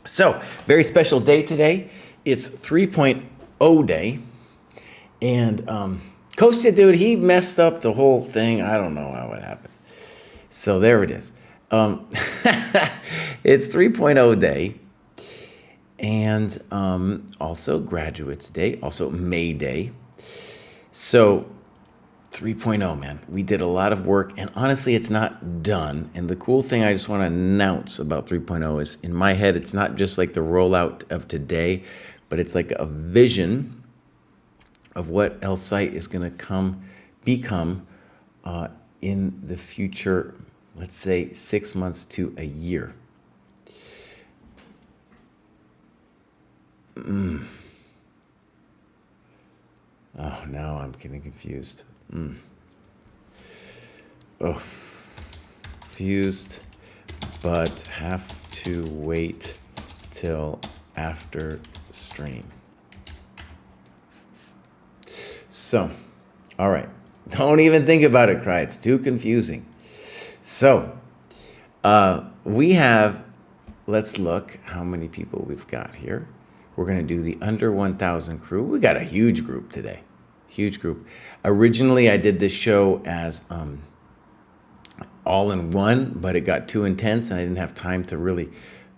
So, very special day today. It's 3.0 day. And Kostya, dude, he messed up the whole thing. I don't know how it happened. So there it is. It's 3.0 day. And also Graduates Day, also May Day. So 3.0, man. We did a lot of work, and honestly, it's not done. And the cool thing I just want to announce about 3.0 is, in my head, it's not just like the rollout of today, but it's like a vision of what L-Site is going to become in the future, let's say 6 months to a year. Oh, now I'm getting confused. Oh, confused, but have to wait till after stream. So, all right. Don't even think about it, Kraai. It's too confusing. So, we have, let's look how many people we've got here. We're going to do the under 1,000 crew. We got a huge group today. Huge group. Originally, I did this show as all in one, but it got too intense and I didn't have time to really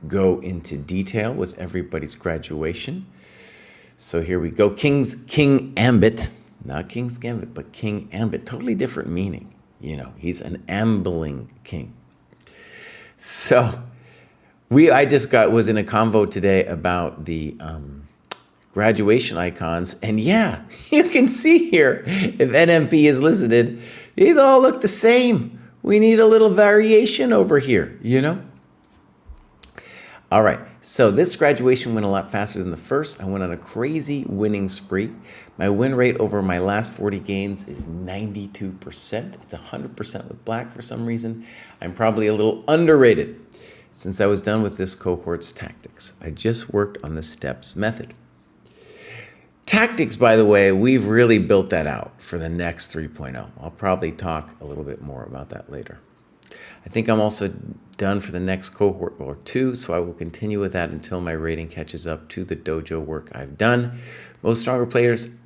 go into detail with everybody's graduation. So here we go. King Ambit, not King's Gambit, but King Ambit. Totally different meaning. You know, he's an ambling king. So I just was in a convo today about the graduation icons, and yeah, you can see here, if NMP is listed, they all look the same. We need a little variation over here, you know? All right, so this graduation went a lot faster than the first. I went on a crazy winning spree. My win rate over my last 40 games is 92%. It's 100% with black for some reason. I'm probably a little underrated since I was done with this cohort's tactics. I just worked on the steps method. Tactics, by the way, we've really built that out for the next 3.0. I'll probably talk a little bit more about that later. I think I'm also done for the next cohort or two, so I will continue with that until my rating catches up to the dojo work I've done. Most stronger players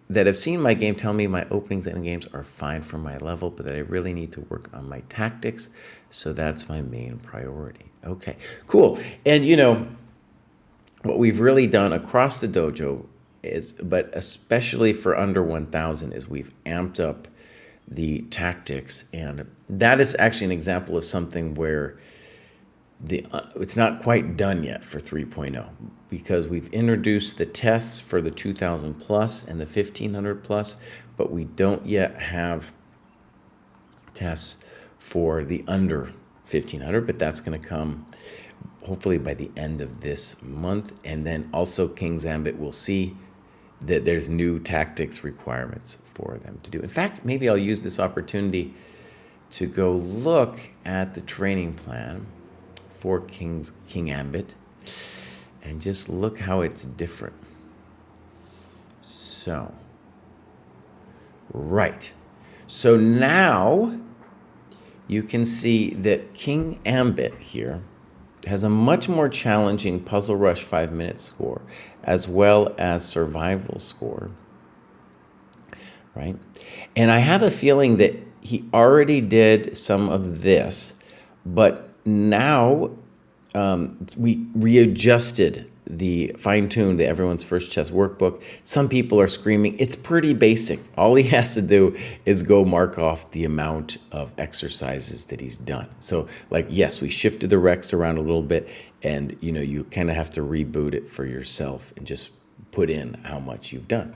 that have seen my game tell me my openings and games are fine for my level, but that I really need to work on my tactics, so that's my main priority. Okay, cool. And you know, what we've really done across the dojo is, but especially for under 1,000, is we've amped up the tactics, and that is actually an example of something where it's not quite done yet for 3.0, because we've introduced the tests for the 2,000 plus and the 1,500 plus, but we don't yet have tests for the under 1,500, but that's going to come hopefully by the end of this month. And then also King's Ambit, we'll see that there's new tactics requirements for them to do. In fact, maybe I'll use this opportunity to go look at the training plan for King Ambit and just look how it's different. So, right. So now you can see that King Ambit here has a much more challenging Puzzle Rush 5-minute score, as well as survival score, right? And I have a feeling that he already did some of this, but now we readjusted the fine-tuned, the Everyone's First Chess workbook. Some people are screaming, it's pretty basic. All he has to do is go mark off the amount of exercises that he's done. So like, yes, we shifted the recs around a little bit, and you know, you kind of have to reboot it for yourself and just put in how much you've done.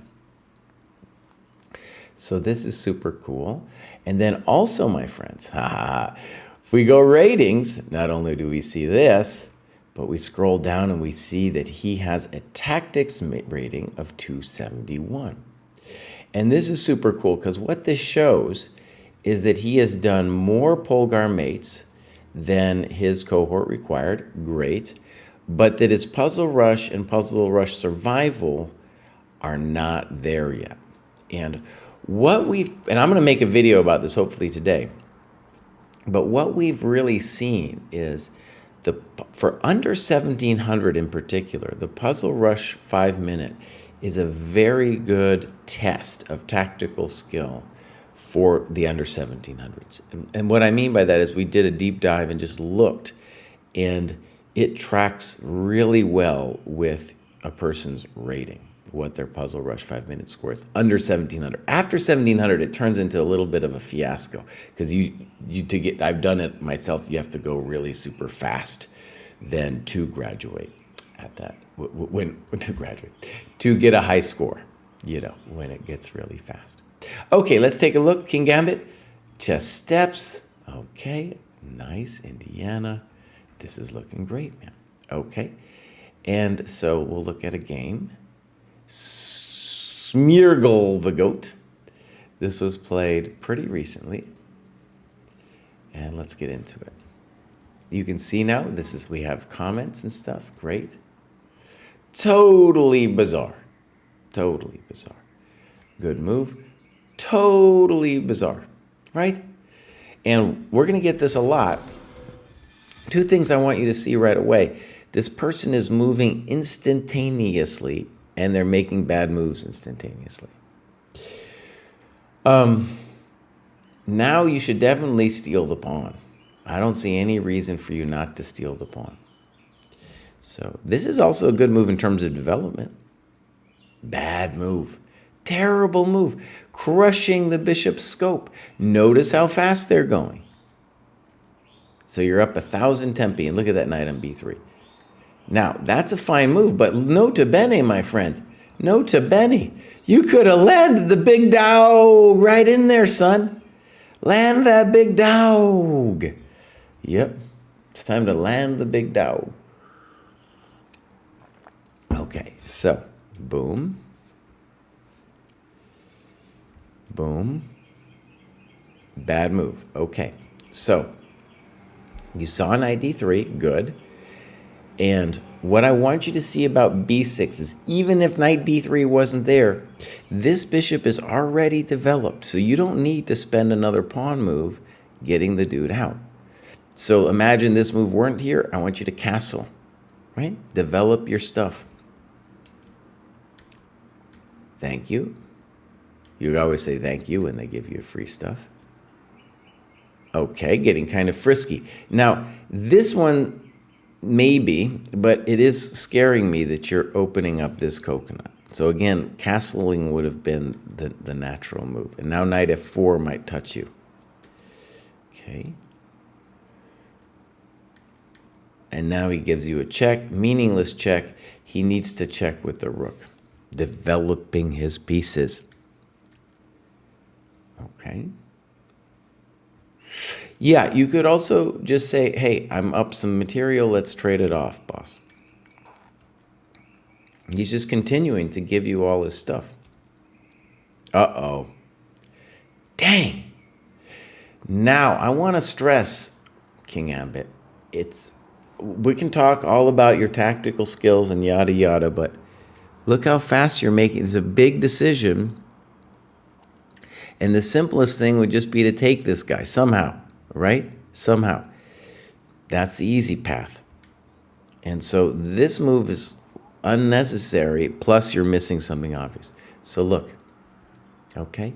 So this is super cool. And then also, my friends, if we go ratings, not only do we see this, but we scroll down and we see that he has a tactics rating of 271. And this is super cool, because what this shows is that he has done more Polgar mates than his cohort required. Great. But that his Puzzle Rush and Puzzle Rush Survival are not there yet. And I'm going to make a video about this hopefully today, but what we've really seen is For under 1700 in particular, the Puzzle Rush 5-minute is a very good test of tactical skill for the under 1700s. And what I mean by that is we did a deep dive and just looked, and it tracks really well with a person's rating, what their Puzzle Rush 5-minute score is under 1700. After 1700, it turns into a little bit of a fiasco because I've done it myself. You have to go really super fast then to graduate at that. To get a high score, when it gets really fast. Okay, let's take a look. King Gambit, chess steps. Okay, nice, Indiana. This is looking great, man. Okay, and so we'll look at a game. Smeargle the Goat. This was played pretty recently. And let's get into it. You can see now, we have comments and stuff. Great. Totally bizarre. Totally bizarre. Good move. Totally bizarre. Right? And we're going to get this a lot. Two things I want you to see right away. This person is moving instantaneously, and they're making bad moves instantaneously. Now you should definitely steal the pawn. I don't see any reason for you not to steal the pawn. So this is also a good move in terms of development. Bad move. Terrible move. Crushing the bishop's scope. Notice how fast they're going. So you're up 1,000 tempi, and look at that knight on b3. Now, that's a fine move, but nota bene, my friend. Nota bene. You could have landed the big dog right in there, son. Land that big dog. Yep. It's time to land the big dog. Okay, so boom. Boom. Bad move. Okay, so you saw knight d3. Good. And what I want you to see about b6 is even if knight d3 wasn't there, this bishop is already developed. So you don't need to spend another pawn move getting the dude out. So imagine this move weren't here. I want you to castle, right? Develop your stuff. Thank you. You always say thank you when they give you free stuff. Okay, getting kind of frisky. Now, this one maybe, but it is scaring me that you're opening up this coconut. So again, castling would have been the natural move. And now knight f4 might touch you. Okay. And now he gives you a check, meaningless check. He needs to check with the rook, developing his pieces. Okay. Yeah, you could also just say, hey, I'm up some material. Let's trade it off, boss. He's just continuing to give you all his stuff. Uh-oh. Dang. Now, I want to stress, King Ambit, we can talk all about your tactical skills and yada yada, but look how fast you're making. It's a big decision. And the simplest thing would just be to take this guy somehow, right? Somehow. That's the easy path. And so this move is unnecessary, plus you're missing something obvious. So look, okay?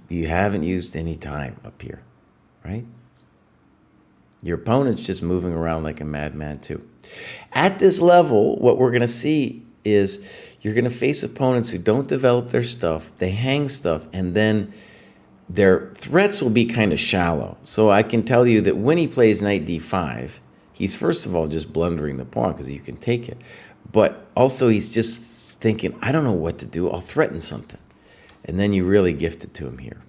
You haven't used any time up here, right? Your opponent's just moving around like a madman too. At this level, what we're going to see is you're going to face opponents who don't develop their stuff, they hang stuff, and then their threats will be kind of shallow. So I can tell you that when he plays knight d5, he's first of all just blundering the pawn because you can take it. But also he's just thinking, I don't know what to do, I'll threaten something. And then you really gift it to him here.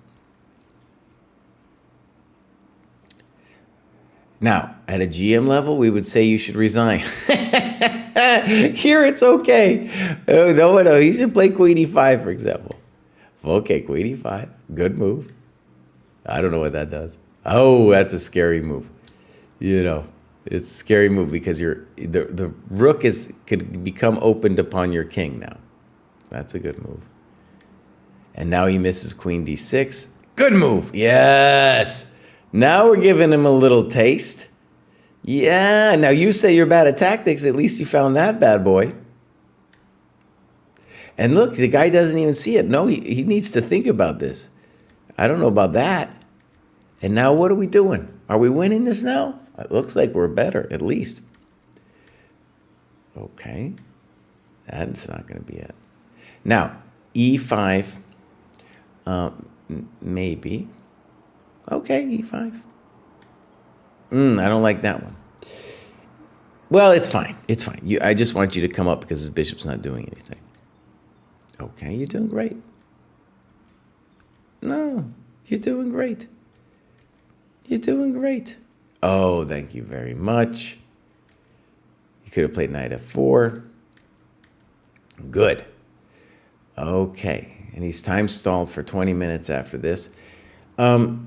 Now, at a GM level, we would say you should resign. Here it's okay. Oh, no, he should play queen e5, for example. Okay, queen e5, good move. I don't know what that does. Oh, that's a scary move. You know, it's a scary move because the rook could become opened upon your king now. That's a good move. And now he misses queen d6. Good move. Yes. Now we're giving him a little taste. Yeah, now you say you're bad at tactics. At least you found that bad boy. And look, the guy doesn't even see it. No, he needs to think about this. I don't know about that. And now what are we doing? Are we winning this now? It looks like we're better, at least. Okay. That's not going to be it. Now, E5, maybe. Okay, E5. I don't like that one. Well, it's fine. It's fine. I just want you to come up because his bishop's not doing anything. Okay, you're doing great. No, you're doing great. You're doing great. Oh, thank you very much. You could have played knight f4. Good. Okay, and he's time stalled for 20 minutes after this. Nota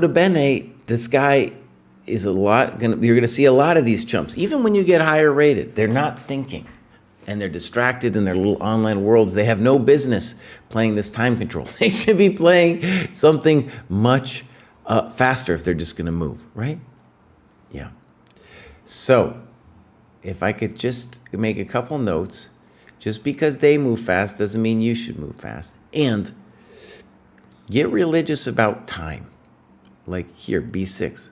bene, this guy is you're gonna see a lot of these chumps. Even when you get higher rated, they're not thinking. And they're distracted in their little online worlds. They have no business playing this time control. They should be playing something much faster if they're just gonna move, right? Yeah. So, if I could just make a couple notes, just because they move fast doesn't mean you should move fast. And get religious about time. Like here, B6.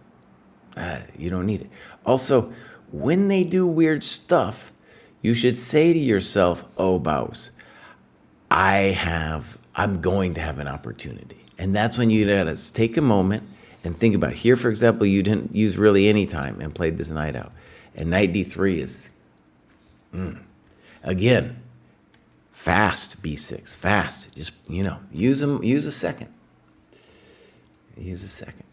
You don't need it. Also, when they do weird stuff, you should say to yourself, oh, Baus, I'm going to have an opportunity. And that's when you gotta take a moment and think about it. Here, for example, you didn't use really any time and played this knight out. And knight d3 is, again, fast B6, fast. Just, use a second. Use a second.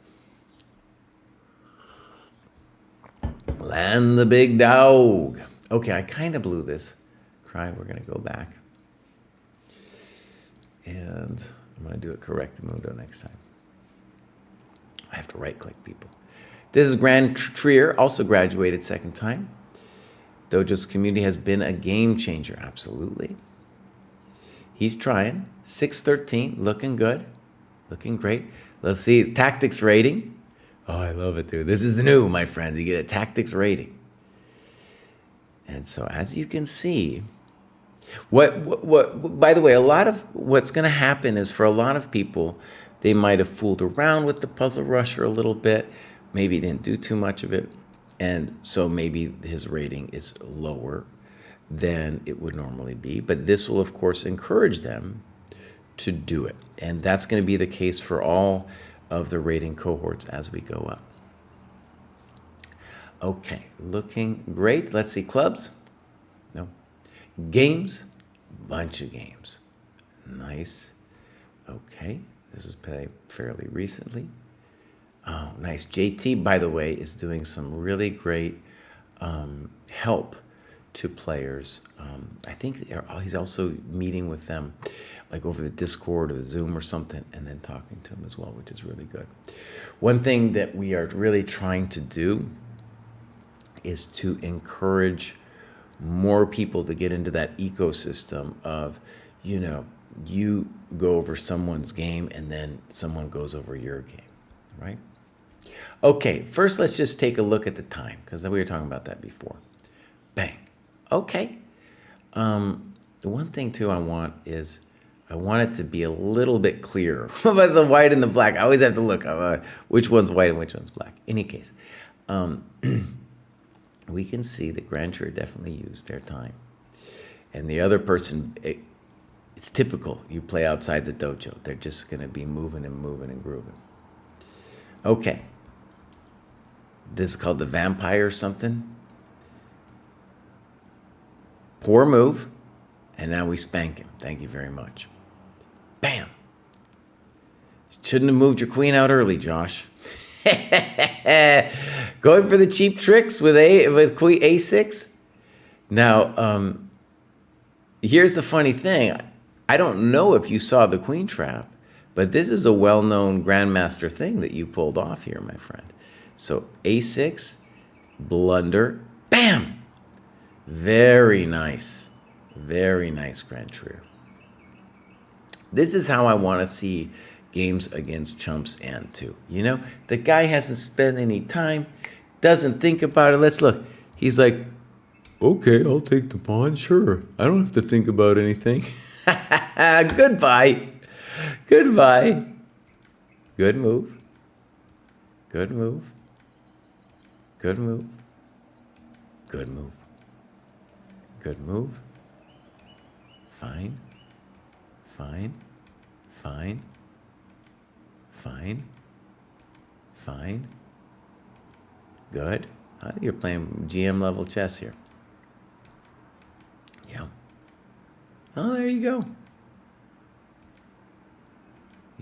Land the big dog. Okay, I kind of blew this. Kraai, we're going to go back. And I'm going to do it correctamundo next time. I have to right-click people. This is Grand Trier, also graduated second time. Dojo's community has been a game changer, absolutely. He's trying. 613, looking good. Looking great. Let's see, tactics rating. Oh, I love it, dude. This is the new, my friends. You get a tactics rating. And so as you can see, by the way, a lot of what's going to happen is for a lot of people, they might have fooled around with the puzzle rusher a little bit, maybe didn't do too much of it, and so maybe his rating is lower than it would normally be. But this will, of course, encourage them to do it. And that's going to be the case for all of the rating cohorts as we go up. Okay, looking great. Let's see, clubs. No. Games, bunch of games. Nice. Okay, this is played fairly recently. Oh, nice. JT, by the way, is doing some really great help to players. I think he's also meeting with them like over the Discord or the Zoom or something, and then talking to them as well, which is really good. One thing that we are really trying to do is to encourage more people to get into that ecosystem of, you go over someone's game and then someone goes over your game, right? Okay, first let's just take a look at the time, because we were talking about that before. Bang. Okay. The one thing too I want it to be a little bit clearer about the white and the black. I always have to look which one's white and which one's black. In any case, we can see that Grand Trier definitely used their time. And the other person, it's typical. You play outside the dojo. They're just going to be moving and grooving. Okay. This is called the vampire or something. Poor move. And now we spank him. Thank you very much. Bam. Shouldn't have moved your queen out early, Josh. Going for the cheap tricks with queen a6. Now, here's the funny thing. I don't know if you saw the queen trap, but this is a well-known grandmaster thing that you pulled off here, my friend. So a6, blunder, bam. Very nice. Very nice, Grand Trier. This is how I want to see games against chumps and two. You know, the guy hasn't spent any time, doesn't think about it. Let's look. He's like, okay, I'll take the pawn. Sure. I don't have to think about anything. Goodbye. Goodbye. Good move. Good move. Good move. Good move. Good move. Fine. Fine. Fine. Fine. Fine. Good. You're playing GM level chess here. Yeah. Oh, there you go.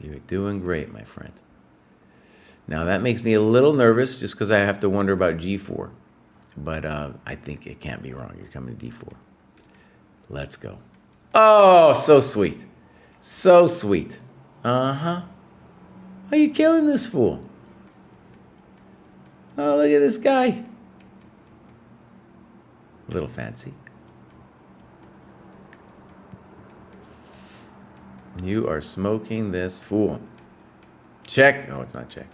You're doing great, my friend. Now that makes me a little nervous just because I have to wonder about G4. But I think it can't be wrong. You're coming to D4. Let's go. Oh, so sweet. So sweet. Uh-huh. Why are you killing this fool? Oh, look at this guy. A little fancy. You are smoking this fool. Check. Oh, it's not check.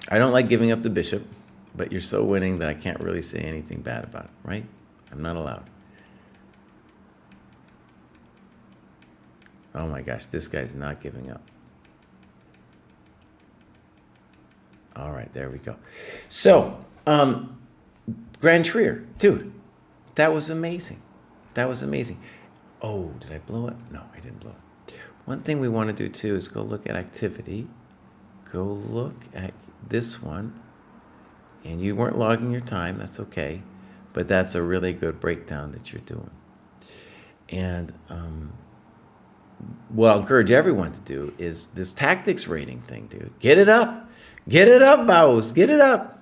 I don't like giving up the bishop, but you're so winning that I can't really say anything bad about it, right? I'm not allowed. Oh my gosh, this guy's not giving up. All right, there we go. So, Grand Trier, dude, that was amazing. That was amazing. Oh, did I blow it? No, I didn't blow it. One thing we want to do too is go look at activity. Go look at this one. And you weren't logging your time, that's okay. But that's a really good breakdown that you're doing. And what I'll encourage everyone to do is this tactics rating thing, dude. Get it up. Get it up, Baus. Get it up.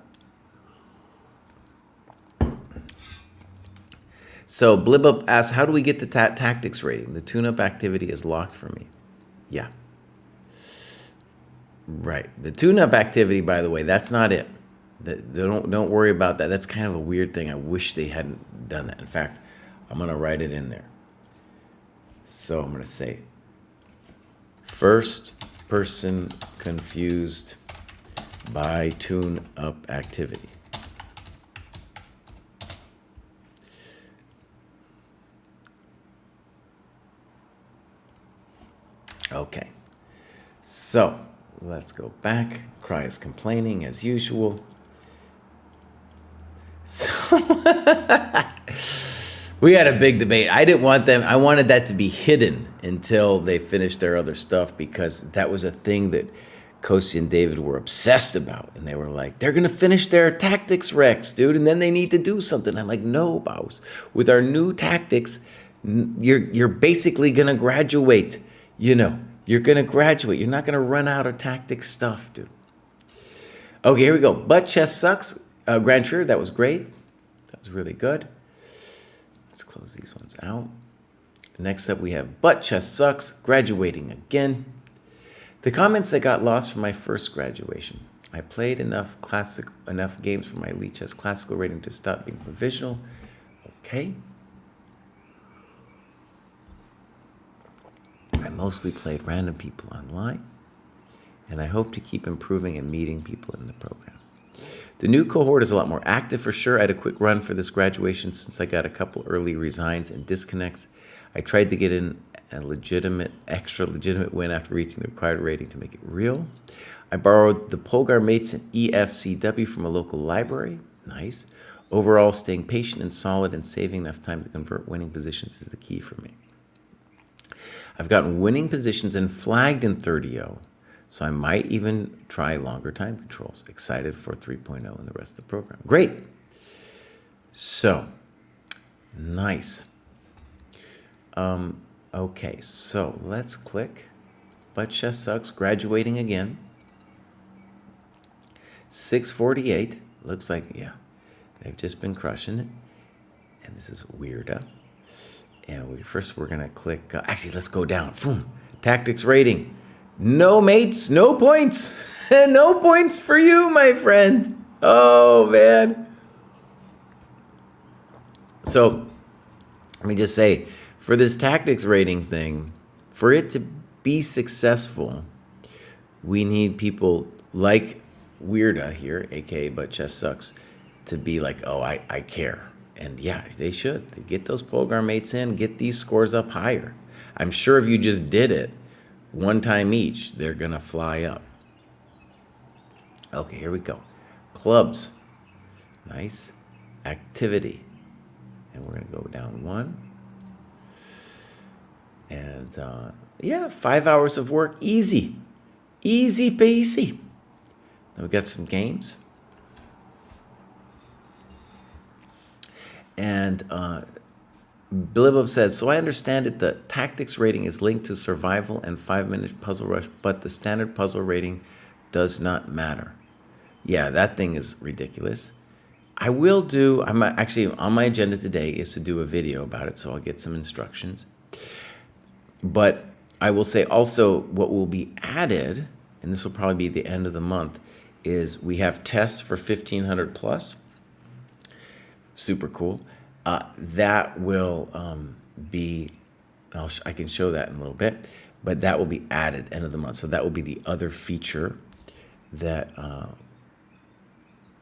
So Blibup asks, how do we get the tactics rating? The tune-up activity is locked for me. Yeah. Right. The tune-up activity, by the way, that's not it. Don't worry about that. That's kind of a weird thing. I wish they hadn't done that. In fact, I'm going to write it in there. So I'm going to say, first person confused by tune-up activity. Okay. So let's go back. Kraai is complaining as usual. So we had a big debate. I didn't want them. I wanted that to be hidden until they finished their other stuff because that was a thing that Kostya and David were obsessed about. And they were like, they're going to finish their tactics Rex, dude, and then they need to do something. I'm like, no, Baus. With our new tactics, you're basically going to graduate. You know, you're going to graduate. You're not going to run out of tactics stuff, dude. Okay, here we go. But chess sucks. Grand Trier, that was great. That was really good. Let's close these ones out. Next up, we have But Chess Sucks, graduating again. The comments that got lost from my first graduation. I played enough games for my Elite Chess Classical rating to stop being provisional. Okay. I mostly played random people online, and I hope to keep improving and meeting people in the program. The new cohort is a lot more active for sure. I had a quick run for this graduation since I got a couple early resigns and disconnects. I tried to get in a extra legitimate win after reaching the required rating to make it real. I borrowed the Polgar Mates and EFCW from a local library. Nice. Overall, staying patient and solid and saving enough time to convert winning positions is the key for me. I've gotten winning positions and flagged in 30-0, so I might even try longer time controls. Excited for 3.0 and the rest of the program. Great. So, nice. Okay, so let's click. But Chess Sucks, graduating again. 648. Looks like, yeah, they've just been crushing it. And this is weirder. And we're going to click. Actually, let's go down. Boom. Tactics rating. No mates, no points. No points for you, my friend. Oh, man. So let me just say, For this tactics rating thing, for it to be successful, we need people like Weirda here, aka But Chess Sucks, to be like, oh, I care. And yeah, they should. They get those program mates in, get these scores up higher. I'm sure if you just did it one time each, they're going to fly up. Okay, here we go. Clubs. Nice. Activity. And we're going to go down one. And yeah, 5 hours of work. Easy. Easy peasy. Then we got some games. And Blibub says, so I understand it, the tactics rating is linked to survival and 5-minute puzzle rush, but the standard puzzle rating does not matter. Yeah, that thing is ridiculous. I'm actually on my agenda today is to do a video about it, so I'll get some instructions. But I will say also what will be added, and this will probably be the end of the month, is we have tests for 1500 plus. Super cool. That will be, I can show that in a little bit, but that will be added end of the month. So that will be the other feature that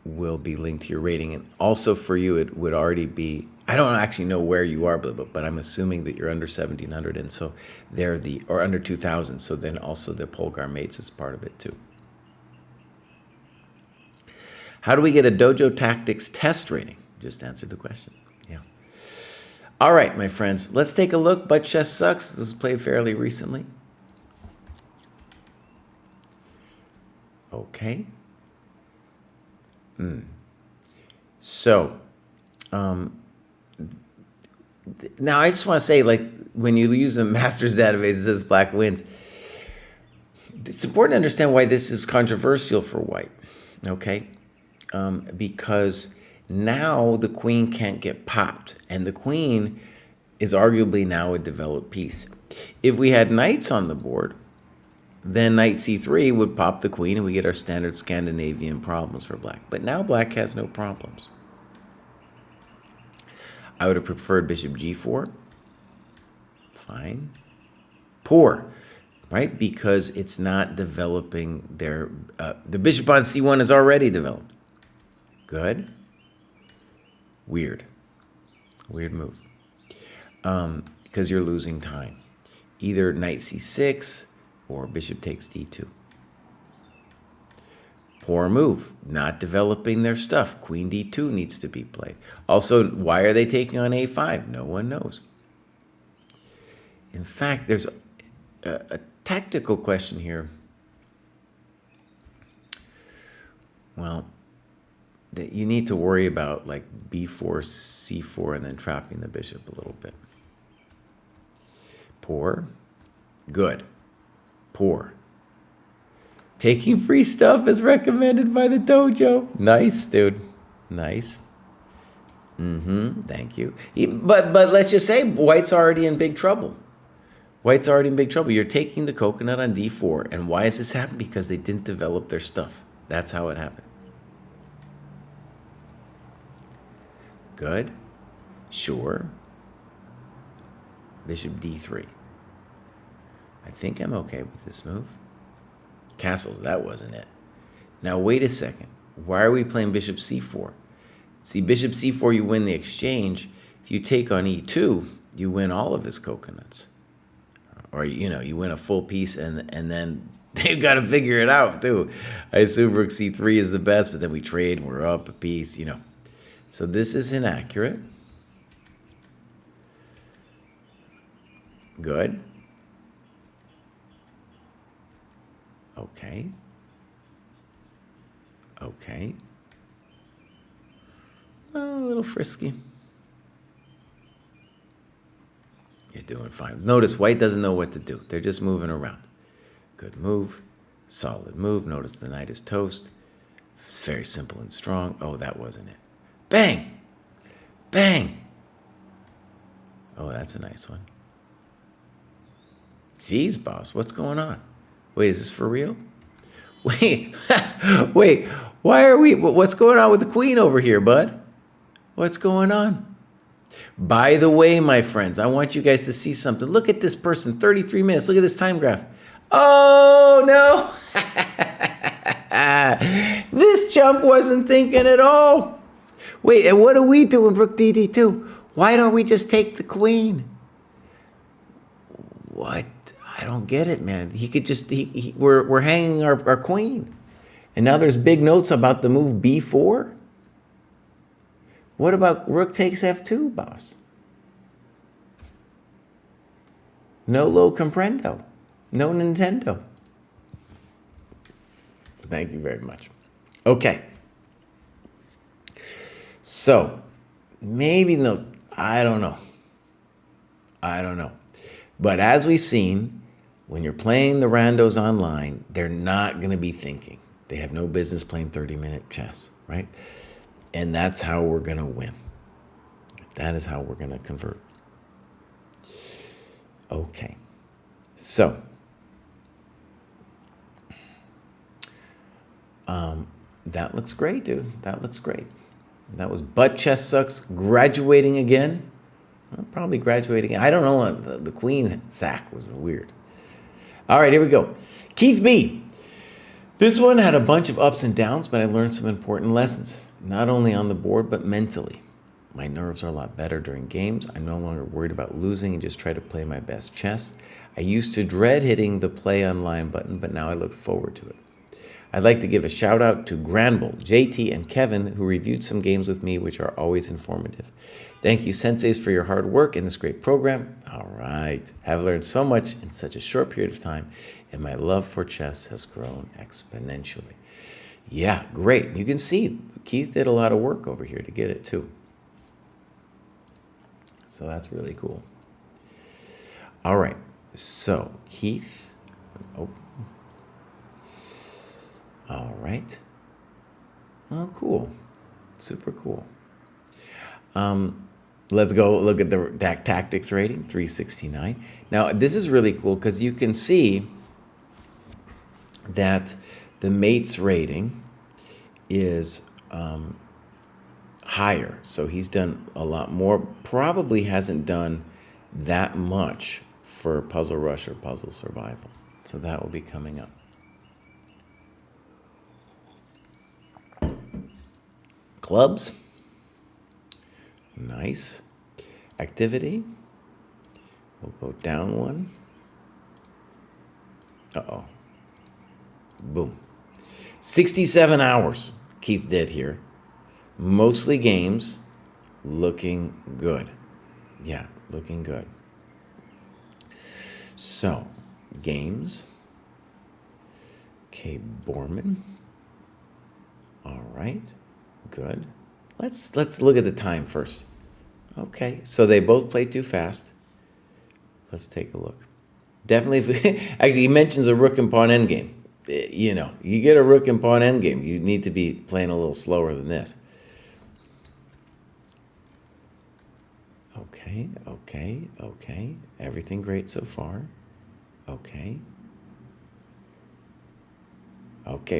will be linked to your rating. And also for you, it would already be, I don't actually know where you are, but I'm assuming that you're under 1700, and so they're or under 2000. So then also the Polgar mates is part of it too. How do we get a Dojo Tactics test rating? Just answered the question. Yeah. All right, my friends, let's take a look. But Chess Sucks. This was played fairly recently. Okay. So, now I just want to say, like, when you use a master's database that says black wins, it's important to understand why this is controversial for white, okay? Because now the queen can't get popped, and the queen is arguably now a developed piece. If we had knights on the board, then knight c3 would pop the queen, and we get our standard Scandinavian problems for black. But now black has no problems. I would have preferred bishop g4. Fine. Poor, right? Because it's not developing their... the bishop on c1 is already developed. Good. Weird. Weird move. Because you're losing time. Either knight c6 or bishop takes d2. Poor move. Not developing their stuff. Queen d2 needs to be played. Also, why are they taking on a5? No one knows. In fact, there's a tactical question here. Well, that you need to worry about, like b4, c4, and then trapping the bishop a little bit. Poor. Good. Poor. Taking free stuff as recommended by the dojo. Nice, dude. Nice. Thank you. But let's just say white's already in big trouble. White's already in big trouble. You're taking the coconut on d4. And why has this happened? Because they didn't develop their stuff. That's how it happened. Good. Sure. Bishop d3. I think I'm okay with this move. Castles, that wasn't it. Now, wait a second. Why are we playing bishop c4? See, bishop c4, you win the exchange. If you take on e2, you win all of his coconuts. Or, you know, you win a full piece, and then they've got to figure it out, too. I assume rook c3 is the best, but then we trade, and we're up a piece, you know. So this is inaccurate. Good. Okay. Okay. A little frisky. You're doing fine. Notice white doesn't know what to do. They're just moving around. Good move. Solid move. Notice the knight is toast. It's very simple and strong. Oh, that wasn't it. Bang! Bang! Oh, that's a nice one. Jeez, boss, what's going on? Wait, is this for real? Wait, wait, why are we, what's going on with the queen over here, bud? What's going on? By the way, my friends, I want you guys to see something. Look at this person, 33 minutes. Look at this time graph. Oh, no. This chump wasn't thinking at all. Wait, and what do we do in Rook DD2? Why don't we just take the queen? What? I don't get it, man. He could just, we're hanging our queen. And now there's big notes about the move B4. What about rook takes F2, boss? No lo comprendo. No Nintendo. Thank you very much. Okay. So, maybe no, I don't know. But as we've seen, when you're playing the randos online, they're not going to be thinking. They have no business playing 30-minute chess, right? And that's how we're going to win. That is how we're going to convert. Okay. So, that looks great, dude. That looks great. That was Butt Chess Sucks graduating again. Well, probably graduating. I don't know. The queen sack was weird. All right, here we go. Keith B. This one had a bunch of ups and downs, but I learned some important lessons, not only on the board, but mentally. My nerves are a lot better during games. I'm no longer worried about losing and just try to play my best chess. I used to dread hitting the play online button, but now I look forward to it. I'd like to give a shout out to Granbull, JT, and Kevin, who reviewed some games with me, which are always informative. Thank you, senseis, for your hard work in this great program. All right. I've learned so much in such a short period of time, and my love for chess has grown exponentially. Yeah, great. You can see Keith did a lot of work over here to get it, too. So that's really cool. All right. So, Keith. Oh. All right. Oh, cool. Super cool. Let's go look at the tactics rating, 369. Now, this is really cool because you can see that the mate's rating is higher. So he's done a lot more. Probably hasn't done that much for Puzzle Rush or Puzzle Survival. So that will be coming up. Clubs. Nice. Activity. We'll go down one. Uh-oh. Boom. 67 hours Keith did here. Mostly games. Looking good. Yeah, looking good. So, games. Okay, Borman. All right. Good. Let's look at the time first. Okay, so they both played too fast. Let's take a look. Definitely, actually, he mentions a rook and pawn endgame. You know, you get a rook and pawn endgame, you need to be playing a little slower than this. Okay. Everything great so far. Okay,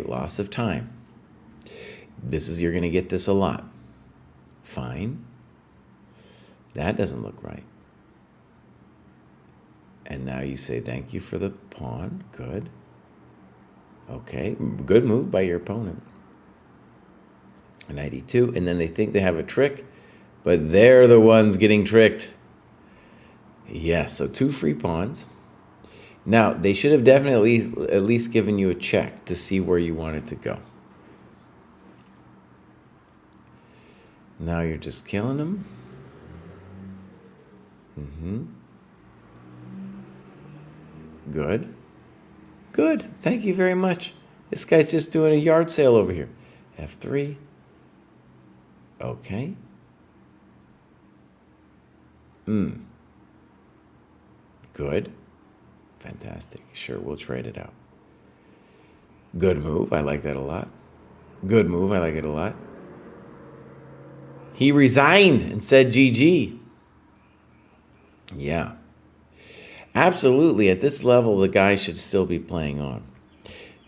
loss of time. You're going to get this a lot. Fine. That doesn't look right. And now you say thank you for the pawn. Good. Okay, good move by your opponent. Knight e2, and then they think they have a trick, but they're the ones getting tricked. Yes, so 2 free pawns. Now, they should have definitely at least given you a check to see where you wanted to go. Now you're just killing them. Good. Thank you very much. This guy's just doing a yard sale over here. F3. Okay. Good. Fantastic. Sure, we'll trade it out. Good move. I like that a lot. Good move. I like it a lot. He resigned and said GG. Yeah. Absolutely. At this level, the guy should still be playing on.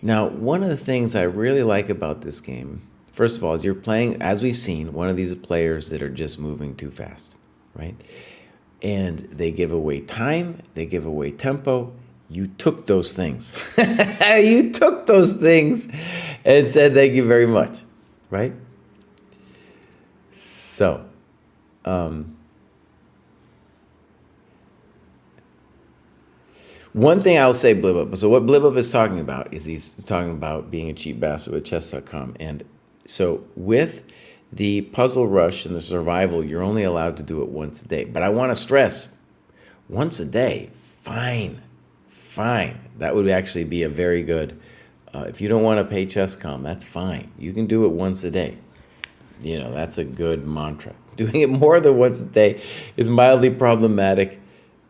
Now, one of the things I really like about this game, first of all, is you're playing, as we've seen, one of these players that are just moving too fast. right? And they give away time, they give away tempo. You took those things. You took those things and said thank you very much, right? So, one thing I'll say, Blibup. So what Blibup is talking about is he's talking about being a cheap bastard with chess.com. And so with the puzzle rush and the survival, you're only allowed to do it once a day. But I want to stress, once a day, fine. That would actually be a very good, if you don't want to pay Chess.com, that's fine. You can do it once a day. That's a good mantra. Doing it more than once a day is mildly problematic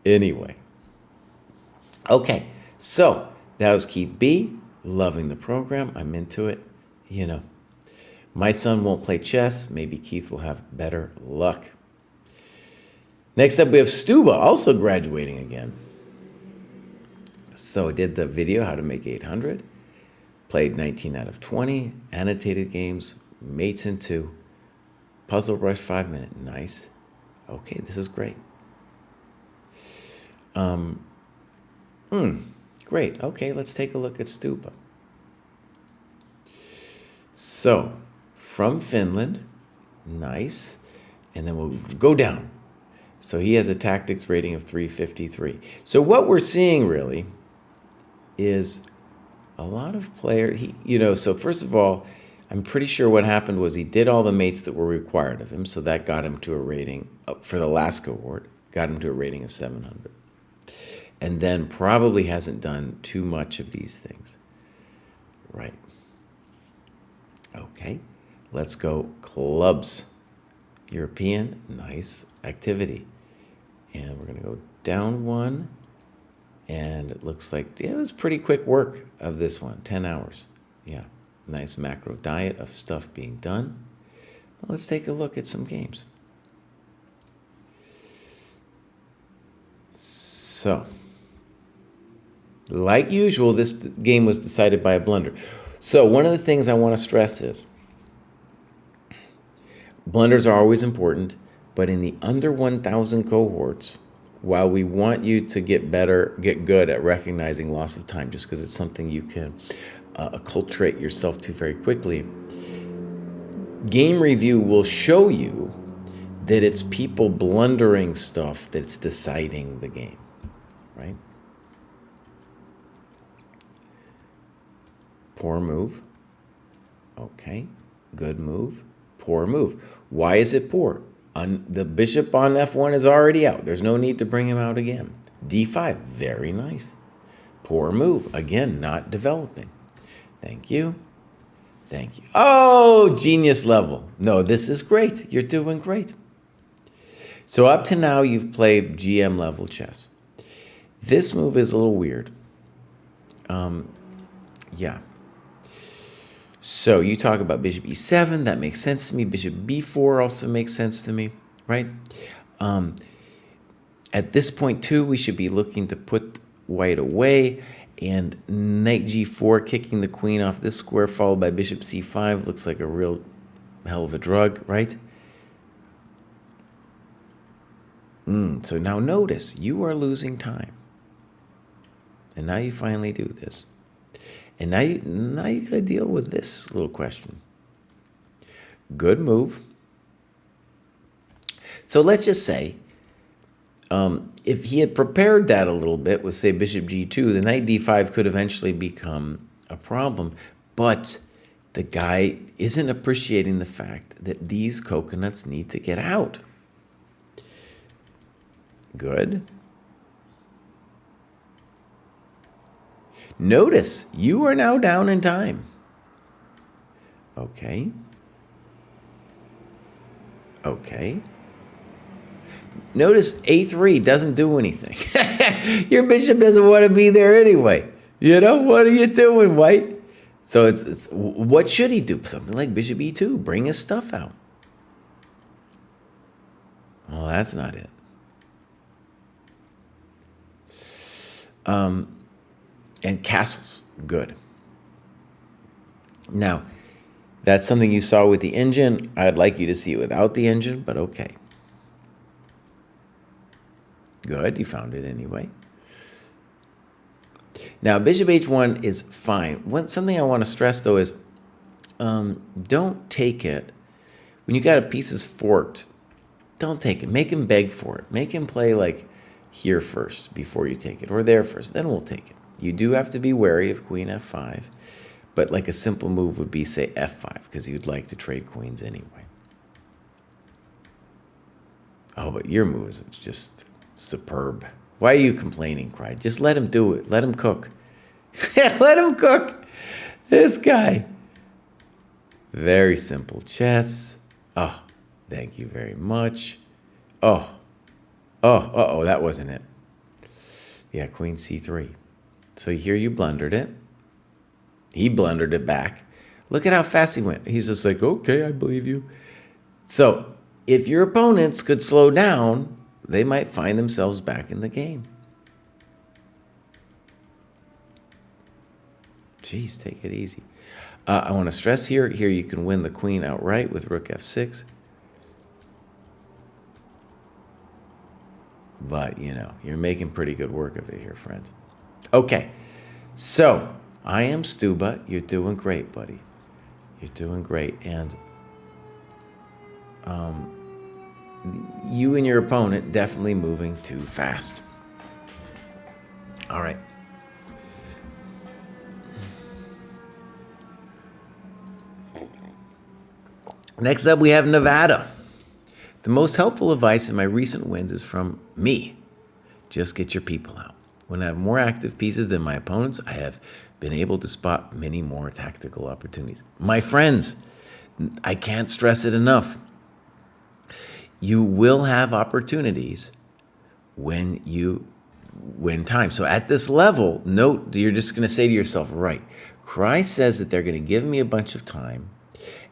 anyway. Okay, so that was Keith B. Loving the program. I'm into it. My son won't play chess. Maybe Keith will have better luck. Next up, we have Stuba, also graduating again. So I did the video, how to make 800. Played 19 out of 20. Annotated games, mates in 2. Puzzle rush 5 minute. Nice. Okay, this is great. Great. Okay, let's take a look at Stuba. So, from Finland, nice. And then we'll go down. So he has a tactics rating of 353. So what we're seeing really is a lot of players, so first of all, I'm pretty sure what happened was he did all the mates that were required of him. So that got him to a rating, for the last cohort, got him to a rating of 700. And then probably hasn't done too much of these things. Right. Okay. Let's go clubs. European, nice activity. And we're going to go down 1. And it looks like it was pretty quick work of this one, 10 hours. Yeah, nice macro diet of stuff being done. Well, let's take a look at some games. So, like usual, this game was decided by a blunder. So one of the things I want to stress is blunders are always important, but in the under 1,000 cohorts, while we want you to get good at recognizing loss of time, just because it's something you can acculturate yourself to very quickly, game review will show you that it's people blundering stuff that's deciding the game, right? Poor move. Okay. Good move. Poor move. Why is it poor? The bishop on f1 is already out. There's no need to bring him out again. d5. Very nice. Poor move. Again, not developing. Thank you. Thank you. Oh, genius level. No, this is great. You're doing great. So up to now, you've played GM level chess. This move is a little weird. Yeah. So you talk about bishop e7. That makes sense to me. Bishop b4 also makes sense to me, right? At this point, too, we should be looking to put white away. And knight g4, kicking the queen off this square, followed by bishop c5. Looks like a real hell of a drug, right? So now notice, you are losing time. And now you finally do this. And now you got to deal with this little question. Good move. So let's just say, if he had prepared that a little bit with, say, bishop g2, the knight d5 could eventually become a problem. But the guy isn't appreciating the fact that these coconuts need to get out. Good. Notice, you are now down in time. Okay. Okay. Notice a3 doesn't do anything. Your bishop doesn't want to be there anyway. What are you doing, white? So it's what should he do? Something like bishop e2, bring his stuff out. Well, that's not it. And castles, good. Now, that's something you saw with the engine. I'd like you to see it without the engine, but okay. Good, you found it anyway. Now, bishop h1 is fine. Something I want to stress, though, is don't take it. When you got a piece forked, don't take it. Make him beg for it. Make him play like here first before you take it, or there first. Then we'll take it. You do have to be wary of queen f5, but like a simple move would be, say, f5, because you'd like to trade queens anyway. Oh, but your move is just superb. Why are you complaining, Kraai? Just let him do it. Let him cook. Let him cook. This guy. Very simple chess. Oh, thank you very much. Oh, that wasn't it. Yeah, queen c3. So here you blundered it. He blundered it back. Look at how fast he went. He's just like, okay, I believe you. So if your opponents could slow down, they might find themselves back in the game. Jeez, take it easy. I want to stress here you can win the queen outright with rook f6. But, you're making pretty good work of it here, friends. Okay, so I am Stuba. You're doing great, buddy. You're doing great. And you and your opponent definitely moving too fast. All right. Next up, we have Nevada. The most helpful advice in my recent wins is from me. Just get your people out. When I have more active pieces than my opponents, I have been able to spot many more tactical opportunities. My friends, I can't stress it enough. You will have opportunities when you win time. So at this level, note, you're just going to say to yourself, right, Kraai says that they're going to give me a bunch of time,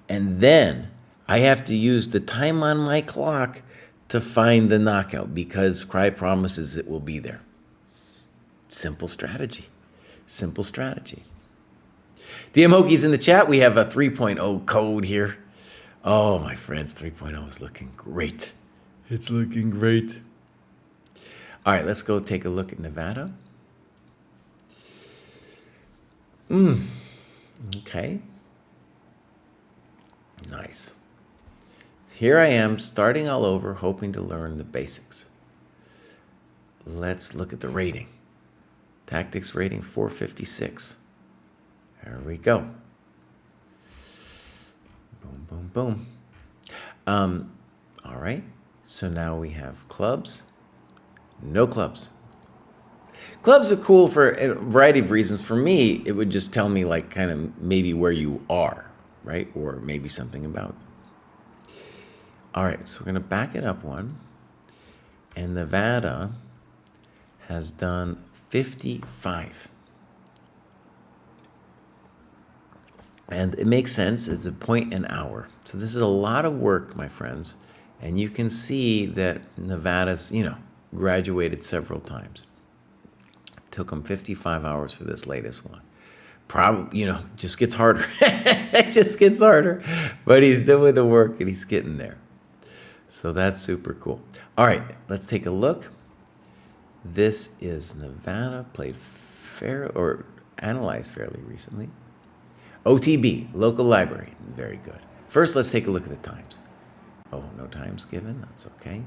and then I have to use the time on my clock to find the knockout because Kraai promises it will be there. Simple strategy. Simple strategy. DM Hokies in the chat, we have a 3.0 code here. Oh, my friends, 3.0 is looking great. It's looking great. All right, let's go take a look at Nevada. Okay. Nice. Here I am, starting all over, hoping to learn the basics. Let's look at the rating. Tactics rating 456. There we go. Boom, boom, boom. All right. So now we have clubs. No clubs. Clubs are cool for a variety of reasons. For me, it would just tell me like kind of maybe where you are, right? Or maybe something about it. All right, so we're going to back it up one. And Nevada has done 55. And it makes sense. It's a point an hour. So this is a lot of work, my friends. And you can see that Nevada's, graduated several times. Took him 55 hours for this latest one. Probably, just gets harder. It just gets harder. But he's doing the work and he's getting there. So that's super cool. All right, let's take a look. This is Nevada, played analyzed fairly recently. OTB, local library, very good. First, let's take a look at the times. Oh, no times given, that's okay.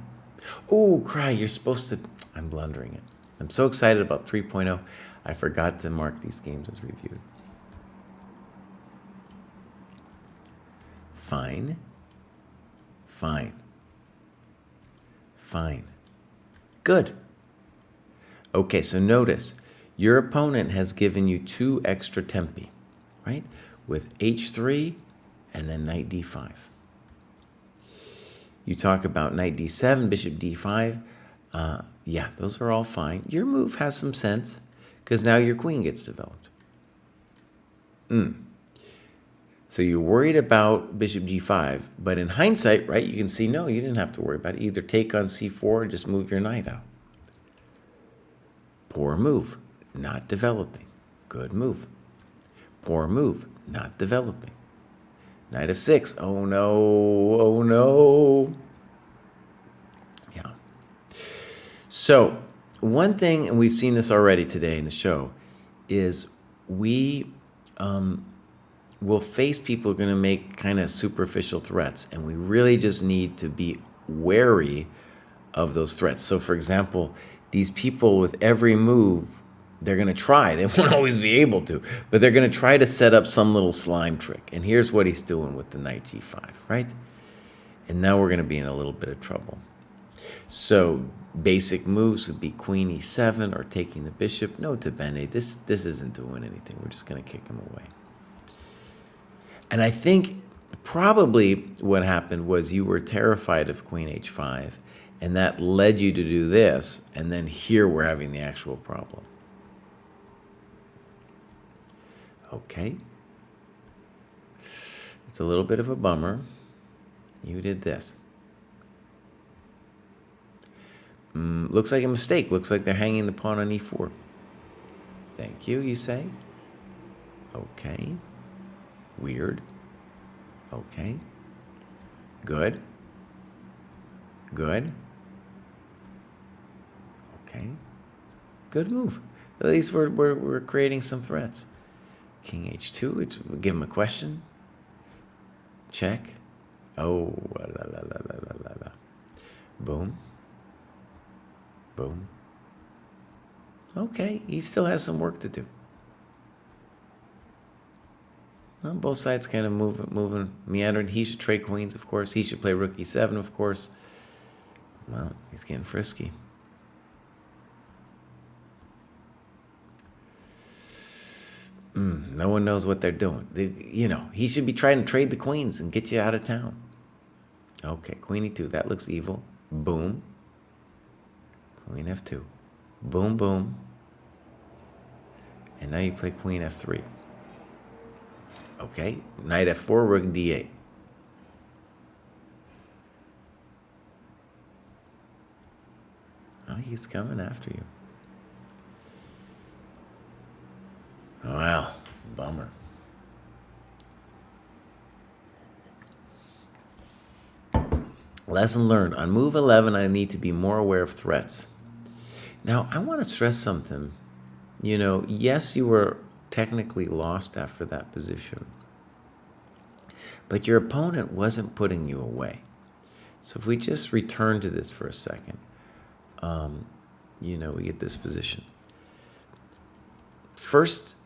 Oh, Kraai, you're supposed to, I'm blundering it. I'm so excited about 3.0, I forgot to mark these games as reviewed. Fine. Good. Okay, so notice, your opponent has given you 2 extra tempi, right? With h3 and then knight d5. You talk about knight d7, bishop d5. Yeah, those are all fine. Your move has some sense because now your queen gets developed. So you're worried about bishop g5, but in hindsight, right, you can see, no, you didn't have to worry about it. Either take on c4 or just move your knight out. Poor move, not developing. Good move. Poor move, not developing. Knight of 6. Oh no. Yeah. So one thing, and we've seen this already today in the show, is we will face people who are going to make kind of superficial threats, and we really just need to be wary of those threats. So for example, these people with every move, they're going to try. They won't always be able to, but they're going to try to set up some little slime trick. And here's what he's doing with the knight g5, right? And now we're going to be in a little bit of trouble. So basic moves would be queen e7 or taking the bishop. Nota bene, this isn't doing anything. We're just going to kick him away. And I think probably what happened was you were terrified of queen h5, and that led you to do this, and then here we're having the actual problem. Okay. It's a little bit of a bummer. You did this. Looks like a mistake. Looks like they're hanging the pawn on e4. Thank you, you say? Okay. Weird. Okay. Good. Good. Okay. Good move. At least we're creating some threats. King h2, we'll give him a question. Check. Oh, la la la la la la la. Boom. Boom. Okay, he still has some work to do. Well, both sides kind of moving, meandering. He should trade queens, of course. He should play rook e7, of course. Well, he's getting frisky. No one knows what they're doing. He should be trying to trade the queens and get you out of town. Okay, queen e2. That looks evil. Boom. Queen f2. Boom, boom. And now you play queen f3. Okay, knight f4, rook d8. Oh, he's coming after you. Wow, bummer. Lesson learned. On move 11, I need to be more aware of threats. Now, I want to stress something. Yes, you were technically lost after that position, but your opponent wasn't putting you away. So if we just return to this for a second, we get this position. First,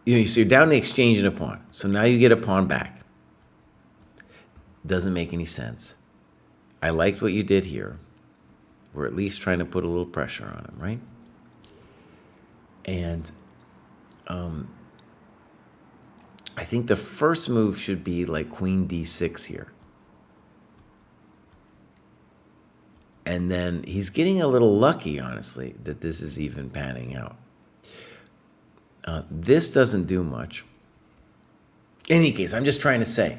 so you're down to exchanging a pawn. So now you get a pawn back. Doesn't make any sense. I liked what you did here. We're at least trying to put a little pressure on him, right? And I think the first move should be like queen d6 here. And then he's getting a little lucky, honestly, that this is even panning out. This doesn't do much. In any case, I'm just trying to say,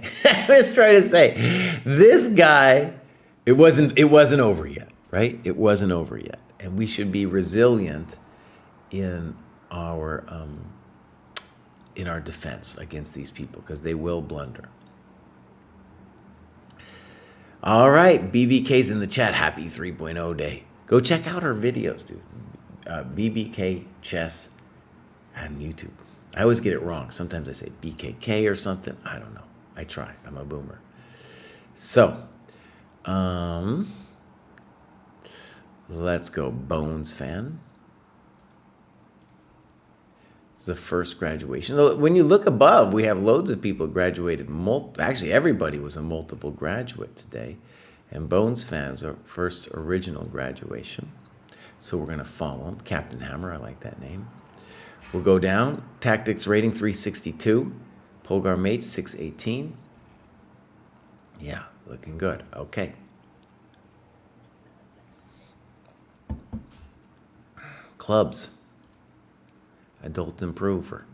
this guy, it wasn't over yet, right? It wasn't over yet. And we should be resilient in our defense against these people, because they will blunder. All right, BBK's in the chat. Happy 3.0 day. Go check out our videos, dude. BBK Chess on YouTube. I always get it wrong. Sometimes I say BKK or something. I don't know. I try. I'm a boomer. So, let's go. Bones fan. It's the first graduation. When you look above, we have loads of people graduated. Actually, everybody was a multiple graduate today. And Bones fans are first original graduation. So we're going to follow him. Captain Hammer, I like that name. We'll go down. Tactics rating 362. Polgar mates 618. Yeah, looking good. Okay. Clubs. Adult improver.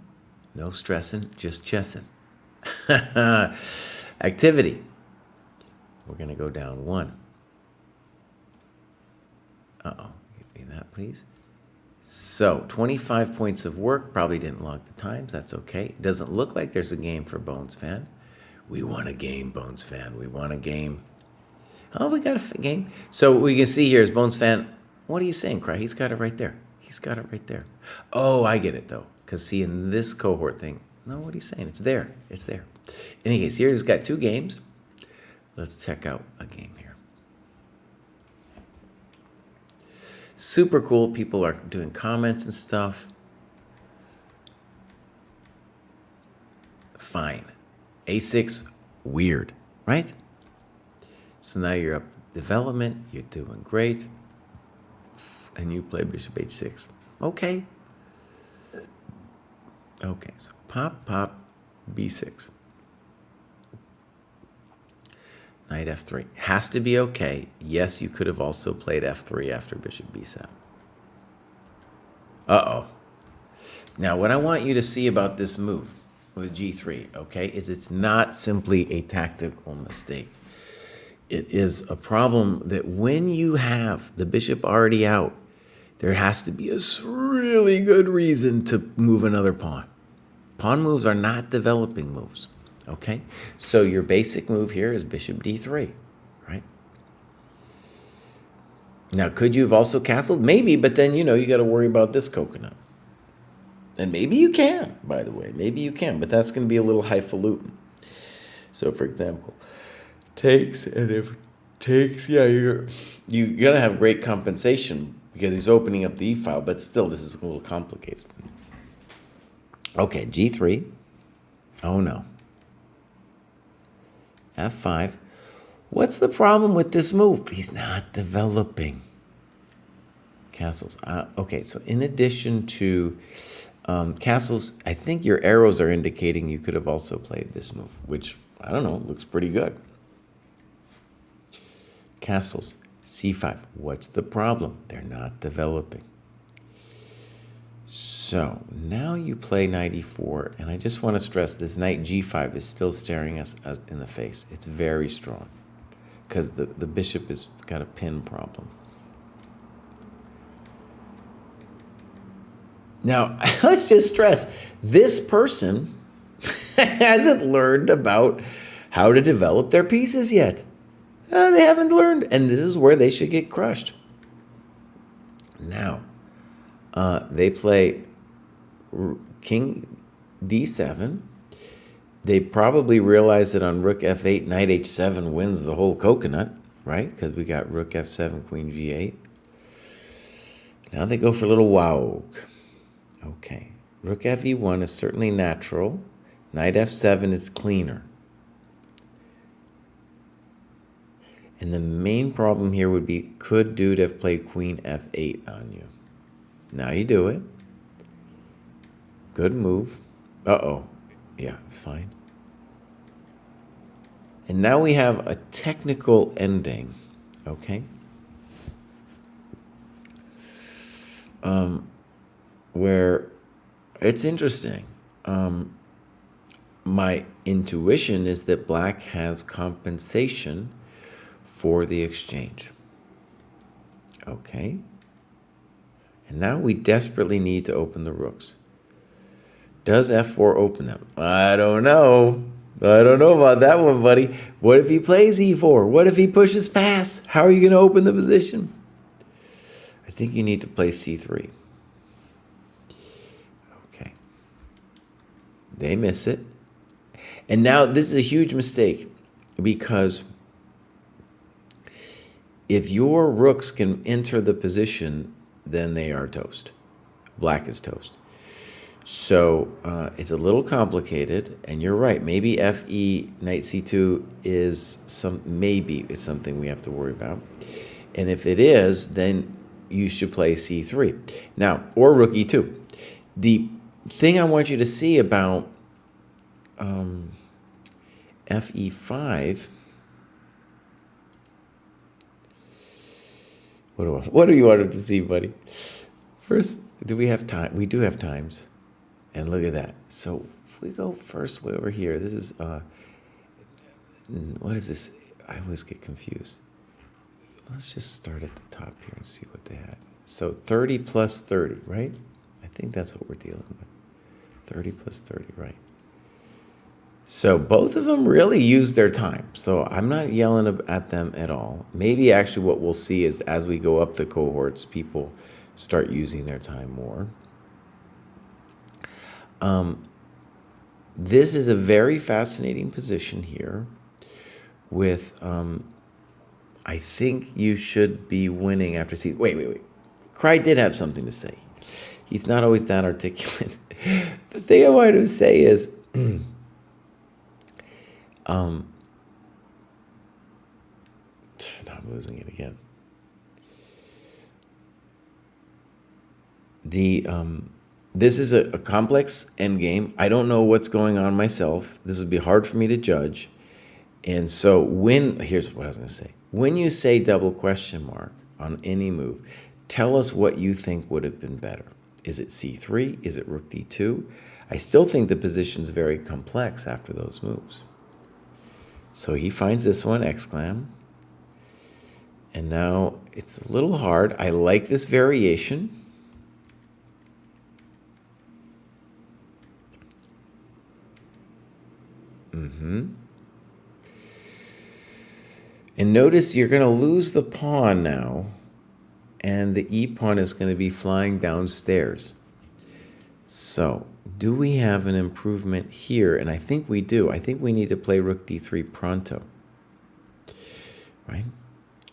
No stressing, just chessing. Activity. We're going to go down 1. Uh-oh. Give me that, please. So, 25 points of work. Probably didn't log the times. That's okay. It doesn't look like there's a game for Bones fan. We want a game, Bones fan. We want a game. Oh, we got a game. So, what we can see here is Bones fan What are you saying, Kraai? He's got it right there. He's got it right there. Oh, I get it, though. Because, see, in this cohort thing, no, what are you saying? It's there. It's there. In any case, here he's got 2 games. Let's check out a game here. Super cool. People are doing comments and stuff. Fine. A6, weird, right? So now you're up development. You're doing great. And you play bishop h6. Okay. Okay, so pop, b6. Knight f3. Has to be okay. Yes, you could have also played f3 after bishop b7. Uh-oh. Now, what I want you to see about this move with g3, okay, is it's not simply a tactical mistake. It is a problem that when you have the bishop already out, there has to be a really good reason to move another pawn. Pawn moves are not developing moves, okay? So your basic move here is bishop d3, right? Now, could you have also castled? Maybe, but then, you got to worry about this coconut. And maybe you can, by the way. Maybe you can, but that's going to be a little highfalutin. So, for example, takes, and if takes, yeah, you're going to have great compensation because he's opening up the e-file, but still, this is a little complicated. Okay, g3. Oh, no. f5. What's the problem with this move? He's not developing. Castles. Okay, so in addition to castles, I think your arrows are indicating you could have also played this move, which, I don't know, looks pretty good. Castles. c5. What's the problem? They're not developing. So now you play knight e4, and I just want to stress this knight g5 is still staring us in the face. It's very strong because the bishop has got a pin problem. Now, let's just stress, this person hasn't learned about how to develop their pieces yet. They haven't learned, and this is where they should get crushed. Now, they play king d7. They probably realize that on rook f8, knight h7 wins the whole coconut, right? Because we got rook f7, queen g8. Now they go for a little wow. Okay, rook fe1 is certainly natural. Knight f7 is cleaner. And the main problem here would be, could dude have played queen f8 on you? Now you do it. Good move. Uh-oh. Yeah, it's fine. And now we have a technical ending, okay? Where it's interesting. My intuition is that black has compensation for the exchange. Okay. And now we desperately need to open the rooks. Does f4 open them? I don't know. I don't know about that one, buddy. What if he plays e4? What if he pushes past? How are you going to open the position? I think you need to play c3. Okay. They miss it. And now this is a huge mistake because if your rooks can enter the position, then they are toast. Black is toast. So it's a little complicated, and you're right. Maybe fe knight c2 is something we have to worry about. And if it is, then you should play c3. Now, or rook e2. The thing I want you to see about fe5. What do you want to see, buddy? First, do we have time? We do have times. And look at that. So if we go first way over here, this is, what is this? I always get confused. Let's just start at the top here and see what they had. So 30 plus 30, right? I think that's what we're dealing with. 30 plus 30, right? So both of them really use their time. So I'm not yelling at them at all. Maybe actually what we'll see is as we go up the cohorts, people start using their time more. This is a very fascinating position here with, I think you should be winning after C. Wait. Kraai did have something to say. He's not always that articulate. The thing I wanted to say is, I'm losing it again. This is a complex endgame. I don't know what's going on myself. This would be hard for me to judge. And so here's what I was going to say. When you say double question mark on any move, tell us what you think would have been better. Is it C3? Is it rook D2? I still think the position's very complex after those moves. So he finds this one, exclam. And now it's a little hard. I like this variation. And notice you're going to lose the pawn now, and the e-pawn is going to be flying downstairs. So do we have an improvement here? And I think we do. I think we need to play rook d3 pronto, right?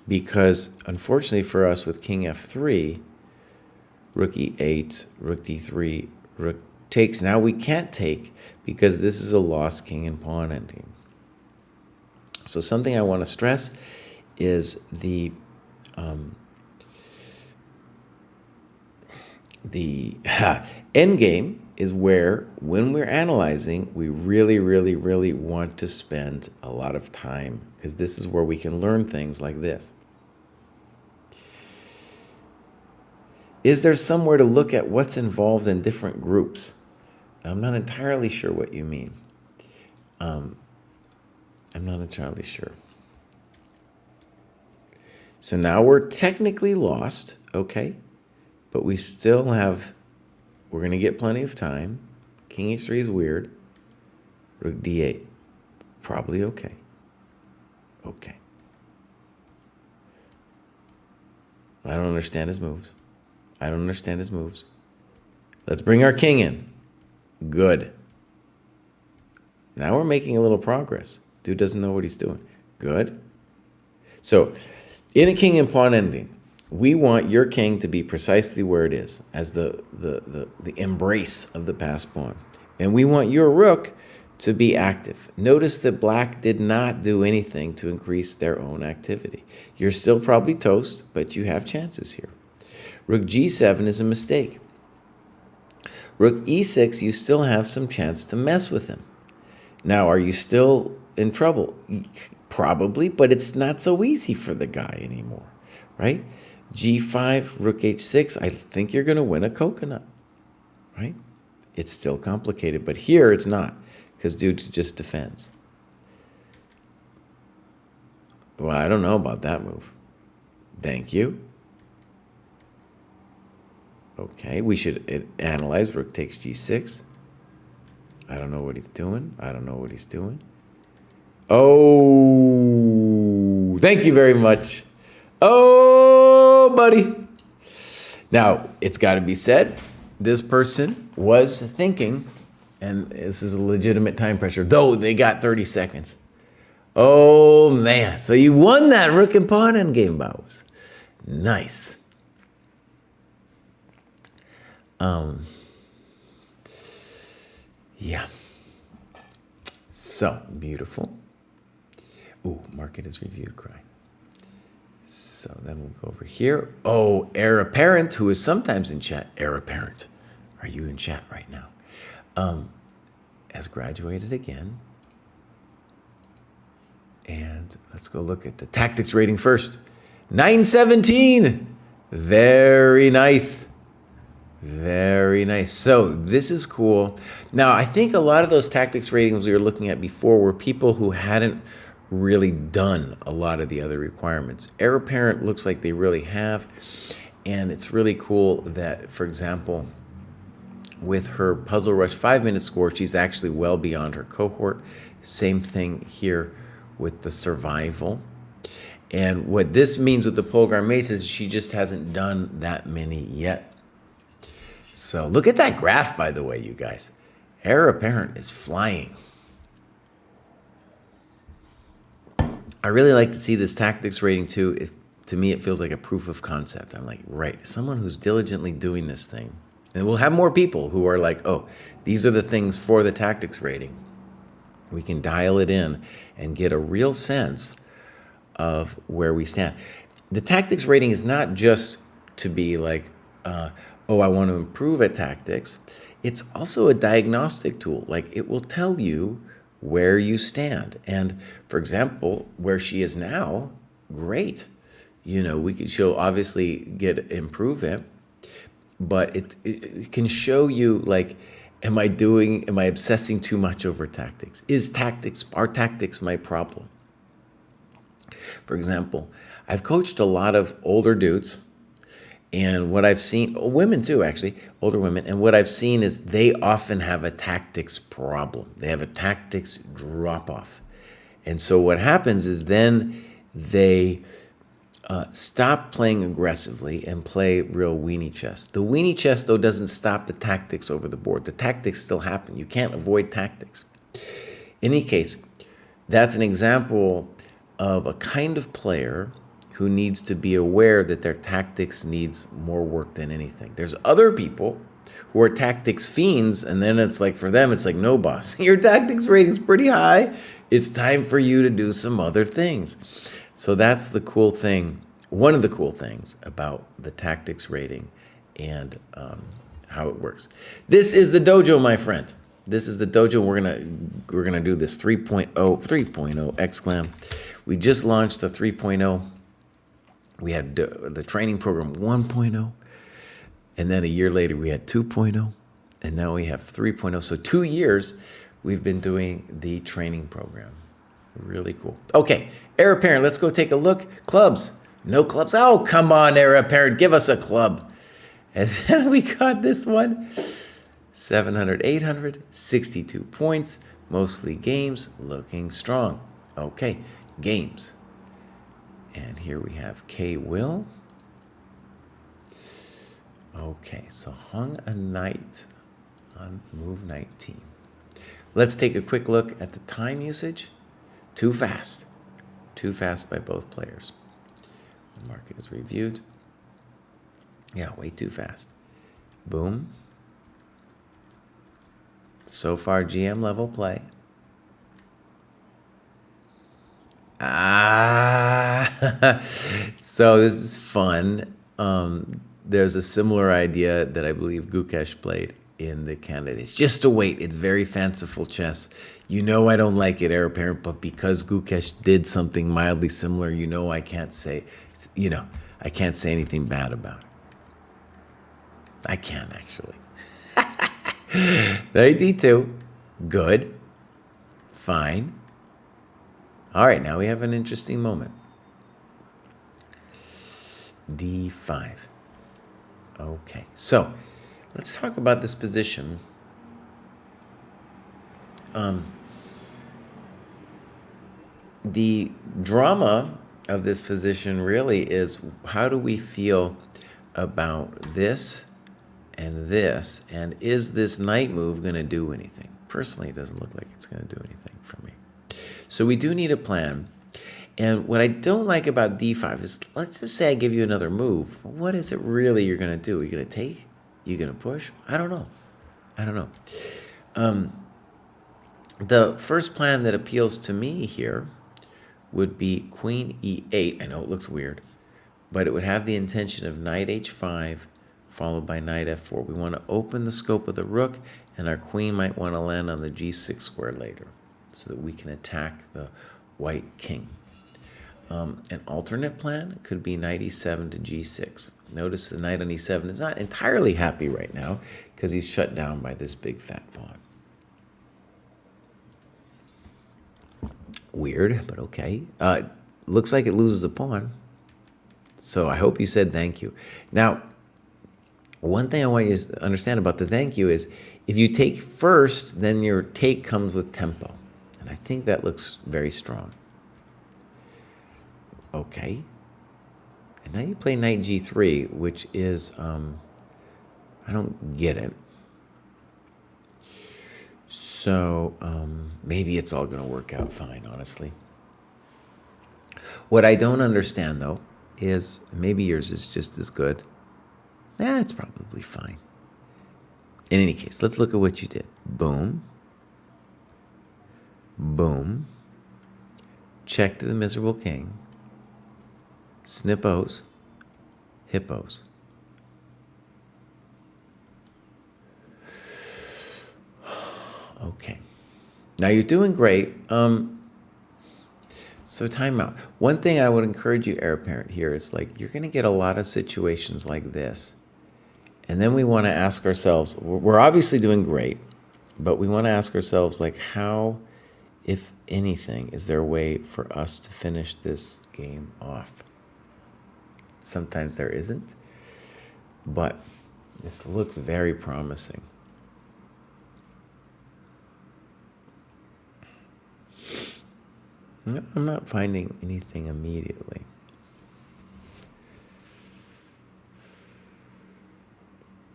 Because unfortunately for us with king f3, rook e8, rook d3, rook takes. Now we can't take because this is a lost king and pawn ending. So something I want to stress is the end game is where, when we're analyzing, we really, really, really want to spend a lot of time, because this is where we can learn things like this. Is there somewhere to look at what's involved in different groups? I'm not entirely sure what you mean. I'm not entirely sure. So now we're technically lost, okay? But we still have, we're going to get plenty of time. King h3 is weird. Rook d8, probably okay. Okay. I don't understand his moves. I don't understand his moves. Let's bring our king in. Good. Now we're making a little progress. Dude doesn't know what he's doing. Good. So in a king and pawn ending, we want your king to be precisely where it is, as the embrace of the passed pawn. And we want your rook to be active. Notice that black did not do anything to increase their own activity. You're still probably toast, but you have chances here. Rook g7 is a mistake. Rook e6, you still have some chance to mess with him. Now, are you still in trouble? Probably, but it's not so easy for the guy anymore, right? g5, rook h6, I think you're going to win a coconut, right? It's still complicated, but here it's not, because dude just defends. Well, I don't know about that move. Thank you. Okay, we should analyze rook takes g6. I don't know what he's doing. I don't know what he's doing. Oh, thank you very much. Oh, buddy. Now, it's got to be said, this person was thinking, and this is a legitimate time pressure, though they got 30 seconds. Oh, man. So you won that rook and pawn endgame, Bows. Nice. Yeah. So beautiful. Ooh, market is reviewed, Kraai. So then we'll go over here. Oh, heir apparent, who is sometimes in chat. Heir apparent, are you in chat right now? Has graduated again. And let's go look at the tactics rating first. 917. Very nice. Very nice. So this is cool. Now, I think a lot of those tactics ratings we were looking at before were people who hadn't really done a lot of the other requirements. Heir apparent looks like they really have. And it's really cool that, for example, with her Puzzle Rush 5-minute score, she's actually well beyond her cohort. Same thing here with the survival. And what this means with the program mates is she just hasn't done that many yet. So look at that graph, by the way, you guys. Heir apparent is flying. I really like to see this tactics rating too. To me, it feels like a proof of concept. I'm like, right, someone who's diligently doing this thing. And we'll have more people who are like, oh, these are the things for the tactics rating. We can dial it in and get a real sense of where we stand. The tactics rating is not just to be like, oh, I want to improve at tactics. It's also a diagnostic tool. Like, it will tell you where you stand. And for example, where she is now, great. She'll obviously improve it, but it can show you, like, am I obsessing too much over tactics? Are tactics my problem? For example, I've coached a lot of older dudes, and what I've seen, women too, actually, older women, and what I've seen is they often have a tactics problem. They have a tactics drop off. And so what happens is then they stop playing aggressively and play real weenie chess. The weenie chess, though, doesn't stop the tactics over the board. The tactics still happen. You can't avoid tactics. In any case, that's an example of a kind of player who needs to be aware that their tactics needs more work than anything. There's other people who are tactics fiends, and then it's like, for them, it's like, no, boss, your tactics rating is pretty high. It's time for you to do some other things. So that's the cool thing, one of the cool things about the tactics rating and how it works. This is the dojo, my friend. This is the dojo. We're gonna do this 3.0 exclam. We just launched the 3.0. We had the training program 1.0, and then a year later we had 2.0, and now we have 3.0. So 2 years we've been doing the training program. Really cool. Okay, heir apparent, let's go take a look. Clubs, no clubs. Oh, come on, heir apparent, give us a club. And then we got this one, 700, 800, 62 points, mostly games, looking strong. Okay, games. And here we have K. Will. Okay, so hung a knight on move 19. Let's take a quick look at the time usage. Too fast. Too fast by both players. The market is reviewed. Yeah, way too fast. Boom. So far, GM level play. So this is fun. There's a similar idea that I believe Gukesh played in the candidates. Just to wait. It's very fanciful chess. I don't like it, heir apparent, but because Gukesh did something mildly similar, I can't say, I can't say anything bad about it. I can, actually. Knight D2. Good. Fine. All right, now we have an interesting moment. D5. Okay, so let's talk about this position. The drama of this position really is, how do we feel about this and this, and is this knight move going to do anything? Personally, it doesn't look like it's going to do anything for me. So we do need a plan. And what I don't like about D5 is, let's just say I give you another move. What is it really you're going to do? Are you going to take? Are you going to push? I don't know. The first plan that appeals to me here would be Queen E8. I know it looks weird, but it would have the intention of Knight H5 followed by Knight F4. We want to open the scope of the rook, and our queen might want to land on the G6 square later so that we can attack the white king. An alternate plan could be Knight E7 to G6. Notice the knight on E7 is not entirely happy right now because he's shut down by this big fat pawn. Weird, but okay. Looks like it loses a pawn. So I hope you said thank you. Now, One thing I want you to understand about the thank you is if you take first, then your take comes with tempo. And I think that looks very strong. Okay. And now you play knight g3, which is, I don't get it. So maybe it's all going to work out fine, honestly. What I don't understand, though, is maybe yours is just as good. It's probably fine. In any case, let's look at what you did. Boom. Boom. Check to the miserable king. Snippos. Hippos. Okay. Now you're doing great. So timeout. One thing I would encourage you, heir apparent, here is like you're going to get a lot of situations like this. And then we want to ask ourselves, we're obviously doing great, but we want to ask ourselves, like, how, if anything, is there a way for us to finish this game off? Sometimes there isn't, but this looks very promising. No, I'm not finding anything immediately.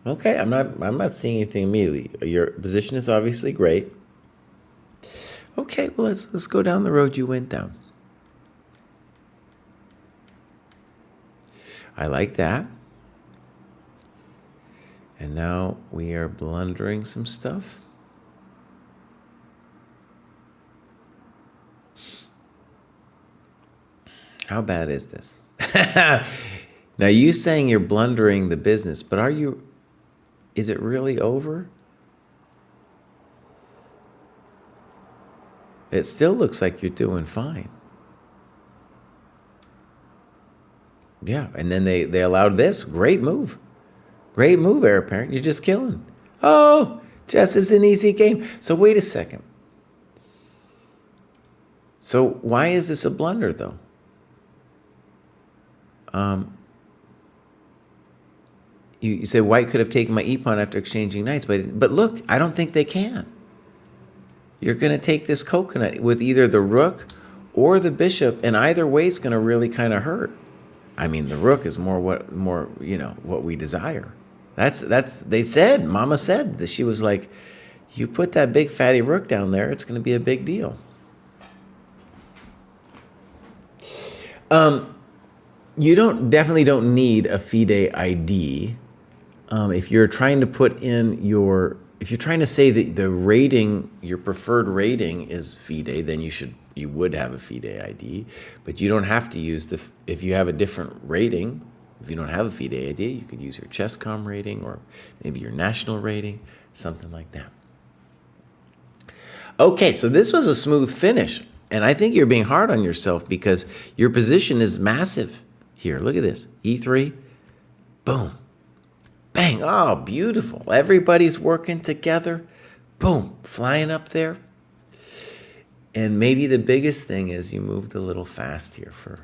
Okay, I'm not seeing anything immediately. Your position is obviously great. Okay, well let's go down the road you went down. I like that. And now we are blundering some stuff. How bad is this? Now you saying you're blundering the business, but is it really over? It still looks like you're doing fine. Yeah, and then they allowed this. Great move. Great move, heir apparent. You're just killing. Oh, chess is an easy game. So wait a second. So why is this a blunder, though? You say white could have taken my e-pawn after exchanging knights, but look, I don't think they can. You're going to take this coconut with either the rook or the bishop, and either way it's going to really kind of hurt. I mean, the rook is more what we desire. That's they said, Mama said that she was like, you put that big fatty rook down there, it's going to be a big deal. You definitely don't need a FIDE ID. If you're trying to if you're trying to say that the rating, your preferred rating is FIDE, then you would have a FIDE ID, but you don't have to use if you have a different rating. If you don't have a FIDE ID, you could use your ChessCom rating or maybe your national rating, something like that. Okay, so this was a smooth finish, and I think you're being hard on yourself because your position is massive here. Look at this, E3, boom. Bang, oh, beautiful. Everybody's working together. Boom, flying up there. And maybe the biggest thing is you moved a little fast here for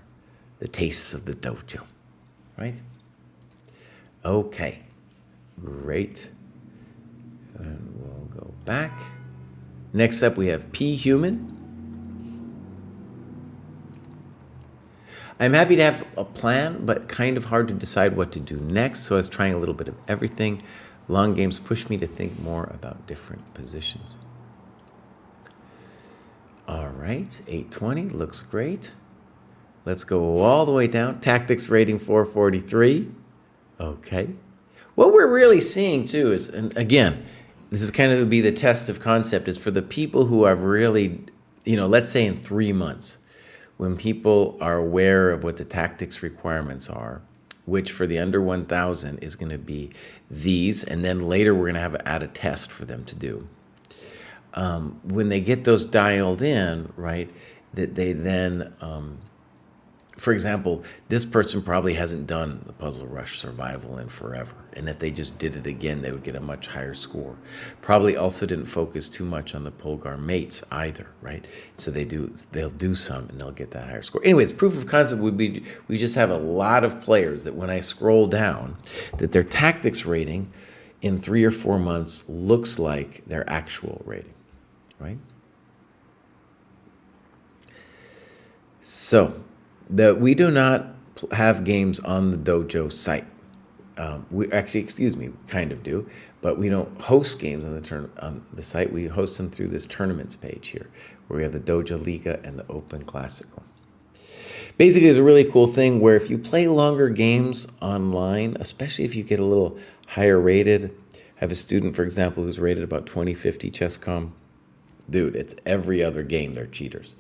the tastes of the dojo, right? Okay, great. And we'll go back. Next up, we have P Human. I'm happy to have a plan, but kind of hard to decide what to do next, so I was trying a little bit of everything. Long games push me to think more about different positions. All right, 820 looks great. Let's go all the way down. Tactics rating 443. Okay. What we're really seeing too is, and again, this is kind of would be the test of concept, is for the people who have really, let's say in 3 months, when people are aware of what the tactics requirements are, which for the under 1,000 is going to be these, and then later we're going to have to add a test for them to do. When they get those dialed in, right, that they then for example, this person probably hasn't done the Puzzle Rush Survival in forever. And if they just did it again, they would get a much higher score. Probably also didn't focus too much on the Polgar mates either, right? So they'll do some and they'll get that higher score. Anyways, proof of concept would be, we just have a lot of players that when I scroll down, that their tactics rating in 3 or 4 months looks like their actual rating, right? So, we do not have games on the Dojo site. We actually, we kind of do, but we don't host games on the site. We host them through this tournaments page here, where we have the Dojo Liga and the Open Classical. Basically, it's a really cool thing where if you play longer games online, especially if you get a little higher rated. I have a student, for example, who's rated about 2050 ChessCom. Dude, it's every other game they're cheaters.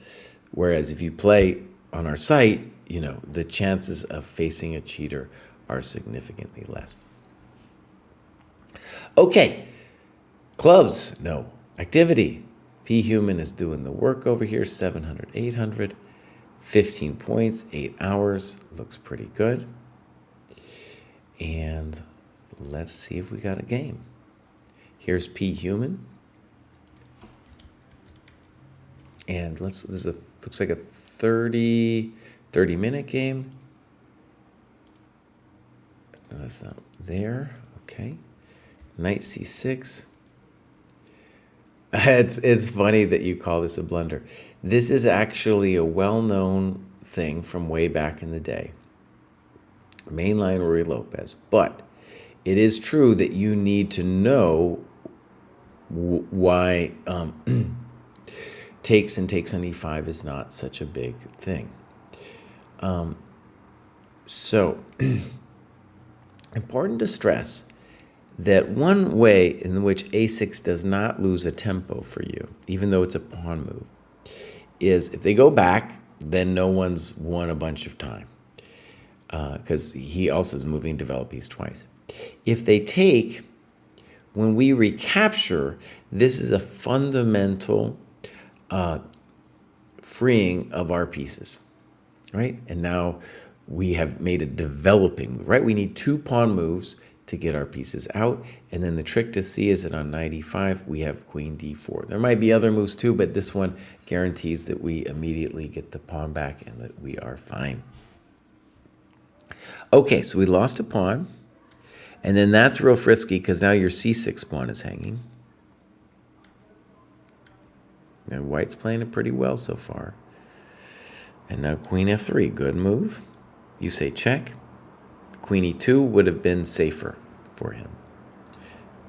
Whereas if you play on our site, you know, the chances of facing a cheater are significantly less. Okay, clubs, no. Activity, P-Human is doing the work over here, 700, 800, 15 points, 8 hours, looks pretty good. And let's see if we got a game. Here's P-Human. And looks like a 30-minute game. No, that's not there. Okay. Knight C6. It's funny that you call this a blunder. This is actually a well-known thing from way back in the day. Mainline Ruy Lopez. But it is true that you need to know why takes and takes on e5 is not such a big thing. So important to stress that one way in which a6 does not lose a tempo for you, even though it's a pawn move, is if they go back, then no one's won a bunch of time, because he also is moving develop piece twice. If they take, when we recapture, this is a fundamental freeing of our pieces, right? And now we have made a developing move, right? We need 2 pawn moves to get our pieces out. And then the trick to see is that on knight e5, we have queen d4. There might be other moves too, but this one guarantees that we immediately get the pawn back and that we are fine. Okay, so we lost a pawn. And then that's real frisky because now your c6 pawn is hanging. And white's playing it pretty well so far. And now queen f3, good move. You say check. Queen e2 would have been safer for him,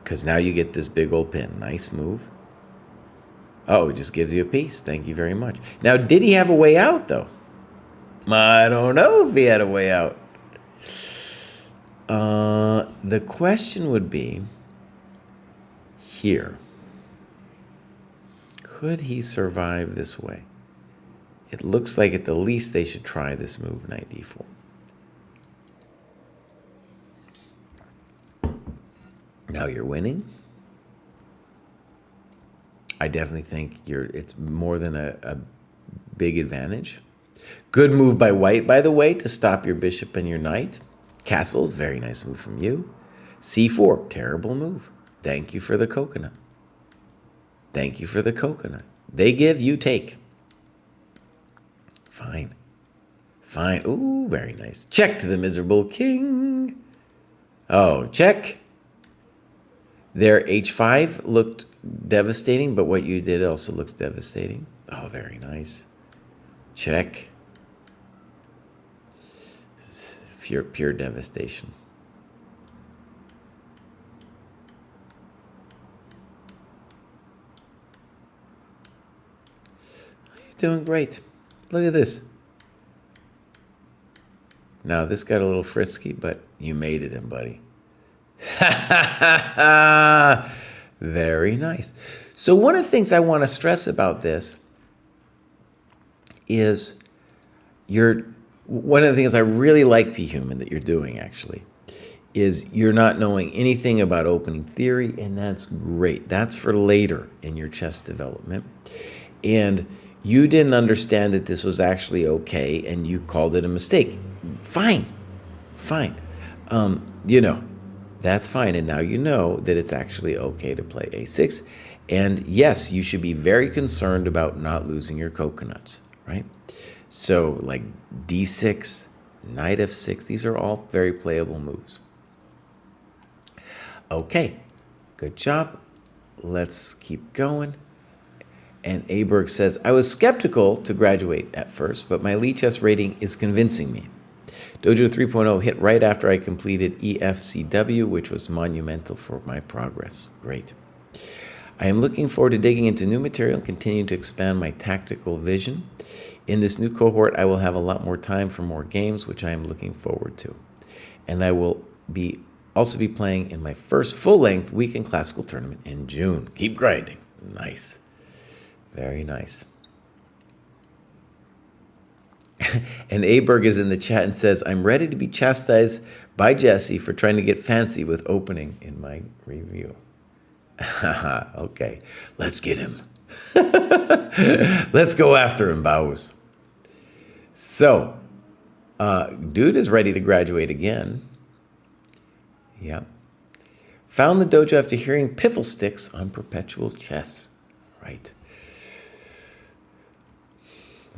because now you get this big old pin. Nice move. Oh, it just gives you a piece. Thank you very much. Now, did he have a way out, though? I don't know if he had a way out. The question would be here. Could he survive this way? It looks like at the least they should try this move, knight d4. Now you're winning. I definitely think it's more than a big advantage. Good move by white, by the way, to stop your bishop and your knight. Castles, very nice move from you. c4, terrible move. Thank you for the coconut. Thank you for the coconut. They give, you take. Fine. Fine. Ooh, very nice. Check to the miserable king. Oh, check. Their h5 looked devastating, but what you did also looks devastating. Oh, very nice. Check. It's pure devastation. You're doing great. Look at this. Now, this got a little frisky, but you made it in, buddy. Very nice. So one of the things I want to stress about this is one of the things I really like, P-Human, that you're doing actually, is you're not knowing anything about opening theory, and that's great. That's for later in your chess development. And You didn't understand that this was actually okay, and you called it a mistake. Fine. That's fine. And now you know that it's actually okay to play a6. And yes, you should be very concerned about not losing your coconuts, right? So like d6, knight f6, these are all very playable moves. Okay, good job. Let's keep going. And Aberg says, I was skeptical to graduate at first, but my Lichess rating is convincing me. Dojo 3.0 hit right after I completed EFCW, which was monumental for my progress. Great. I am looking forward to digging into new material and continuing to expand my tactical vision. In this new cohort, I will have a lot more time for more games, which I am looking forward to. And I will also be playing in my first full-length weekend classical tournament in June. Keep grinding. Nice. Very nice. And Aberg is in the chat and says, I'm ready to be chastised by Jesse for trying to get fancy with opening in my review. Okay, let's get him. Let's go after him, Bows. So, dude is ready to graduate again. Yep. Found the dojo after hearing piffle sticks on perpetual chess. Right.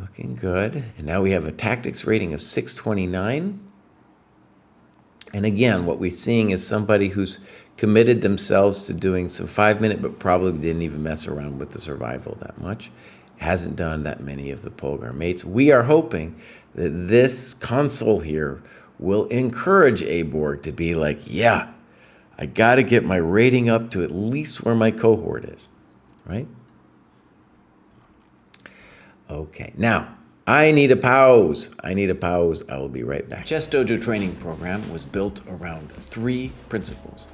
Looking good. And now we have a tactics rating of 629. And again, what we're seeing is somebody who's committed themselves to doing some 5-minute, but probably didn't even mess around with the survival that much. Hasn't done that many of the Polgar mates. We are hoping that this console here will encourage Aberg to be like, yeah, I got to get my rating up to at least where my cohort is, right? Okay, now, I need a pause. I will be right back. ChessDojo Training Program was built around 3 principles.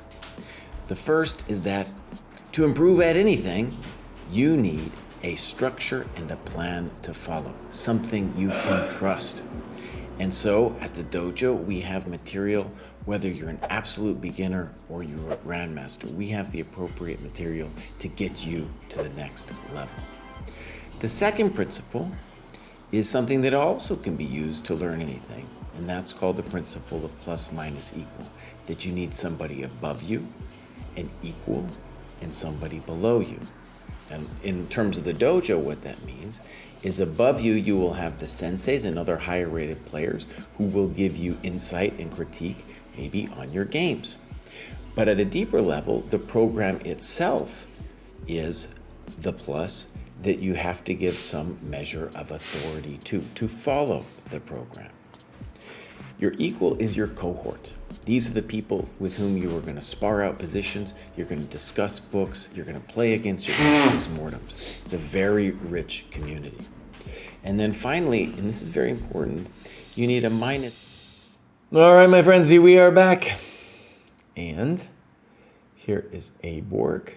The first is that to improve at anything, you need a structure and a plan to follow, something you can trust. And so at the dojo, we have material, whether you're an absolute beginner or you're a grandmaster, we have the appropriate material to get you to the next level. The second principle is something that also can be used to learn anything, and that's called the principle of plus minus equal, that you need somebody above you, an equal, and somebody below you. And in terms of the dojo, what that means is above you, you will have the senseis and other higher rated players who will give you insight and critique maybe on your games. But at a deeper level, the program itself is the plus that you have to give some measure of authority to follow the program. Your equal is your cohort. These are the people with whom you are going to spar out positions, you're going to discuss books, you're going to play against your mortems. It's a very rich community. And then finally, and this is very important, you need a minus. All right, my friends, here we are back. And here is Aberg.